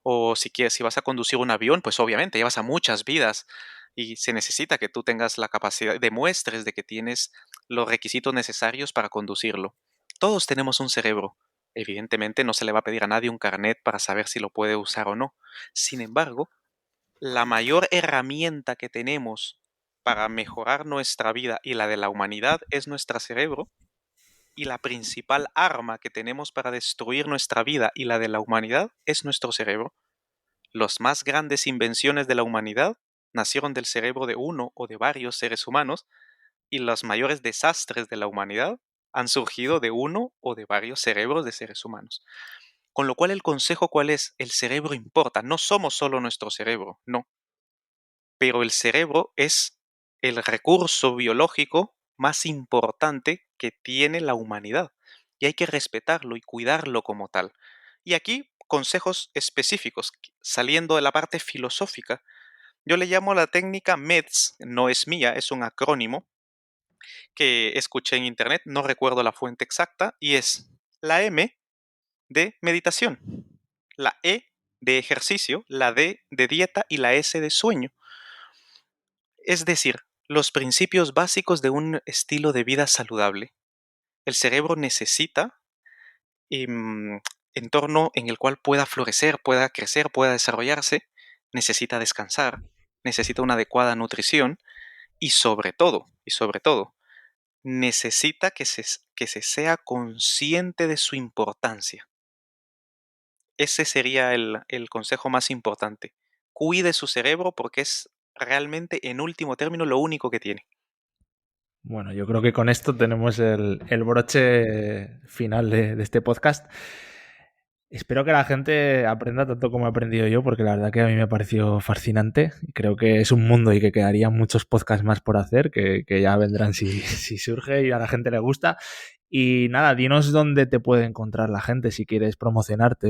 S2: O si quieres, si vas a conducir un avión, pues obviamente llevas a muchas vidas y se necesita que tú tengas la capacidad, demuestres de que tienes los requisitos necesarios para conducirlo. Todos tenemos un cerebro. Evidentemente no se le va a pedir a nadie un carnet para saber si lo puede usar o no. Sin embargo, la mayor herramienta que tenemos para mejorar nuestra vida y la de la humanidad es nuestro cerebro, y la principal arma que tenemos para destruir nuestra vida y la de la humanidad es nuestro cerebro. Las más grandes invenciones de la humanidad nacieron del cerebro de uno o de varios seres humanos, y los mayores desastres de la humanidad han surgido de uno o de varios cerebros de seres humanos. Con lo cual el consejo, ¿cuál es? El cerebro importa, no somos solo nuestro cerebro, no, pero el cerebro es el recurso biológico más importante que tiene la humanidad y hay que respetarlo y cuidarlo como tal. Y aquí consejos específicos, saliendo de la parte filosófica. Yo le llamo la técnica MEDS, no es mía, es un acrónimo que escuché en internet, no recuerdo la fuente exacta, y es la M de meditación, la E de ejercicio, la D de dieta y la S de sueño. Es decir, los principios básicos de un estilo de vida saludable. El cerebro necesita entorno en el cual pueda florecer, pueda crecer, pueda desarrollarse, necesita descansar, necesita una adecuada nutrición y sobre todo, necesita que se sea consciente de su importancia. Ese sería el consejo más importante. Cuide su cerebro porque es realmente, en último término, lo único que tiene.
S1: Bueno, yo creo que con esto tenemos el broche final de este podcast. Espero que la gente aprenda tanto como he aprendido yo, porque la verdad que a mí me pareció fascinante y creo que es un mundo y que quedarían muchos podcasts más por hacer, que ya vendrán si surge y a la gente le gusta. Y nada, dinos dónde te puede encontrar la gente si quieres promocionarte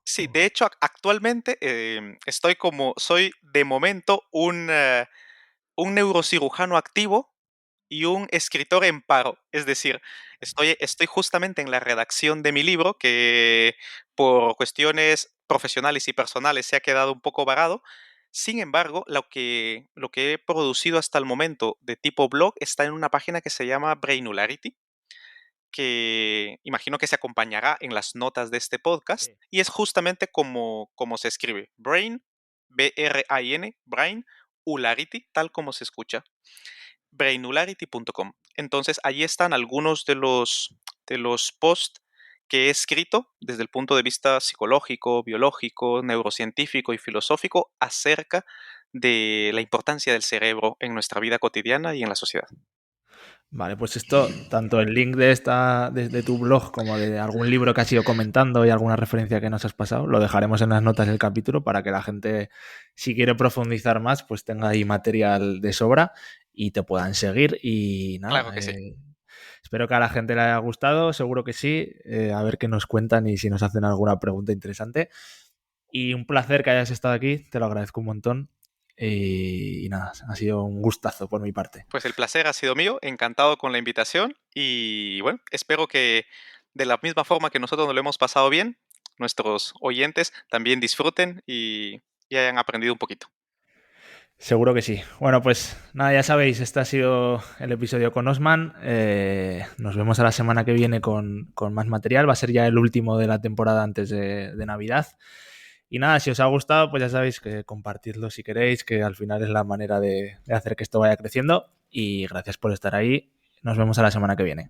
S2: Sí, de hecho, actualmente soy de momento un neurocirujano activo y un escritor en paro. Es decir, estoy justamente en la redacción de mi libro que por cuestiones profesionales y personales se ha quedado un poco varado. Sin embargo, lo que he producido hasta el momento de tipo blog está en una página que se llama Brainularity, que imagino que se acompañará en las notas de este podcast,
S1: Sí.
S2: y es justamente como se escribe, Brain, B-R-A-I-N, Brain, Ularity, tal como se escucha, brainularity.com. Entonces, allí están algunos de los posts que he escrito desde el punto de vista psicológico, biológico, neurocientífico y filosófico acerca de la importancia del cerebro en nuestra vida cotidiana y en la sociedad.
S1: Vale, pues esto, tanto el link de tu blog como de algún libro que has ido comentando y alguna referencia que nos has pasado, lo dejaremos en las notas del capítulo para que la gente, si quiere profundizar más, pues tenga ahí material de sobra y te puedan seguir. Y
S2: Claro
S1: nada,
S2: que sí.
S1: espero que a la gente le haya gustado, seguro que sí. A ver qué nos cuentan y si nos hacen alguna pregunta interesante. Y un placer que hayas estado aquí, te lo agradezco un montón. Y nada, ha sido un gustazo por mi parte.
S2: Pues el placer ha sido mío, encantado con la invitación y bueno, espero que de la misma forma que nosotros nos lo hemos pasado bien, nuestros oyentes también disfruten y hayan aprendido un poquito.
S1: Seguro que sí. Bueno, pues nada, ya sabéis, este ha sido el episodio con Osman. Nos vemos a la semana que viene con más material. Va a ser ya el último de la temporada antes de Navidad. Y nada, si os ha gustado, pues ya sabéis que compartidlo si queréis, que al final es la manera de hacer que esto vaya creciendo. Y gracias por estar ahí. Nos vemos a la semana que viene.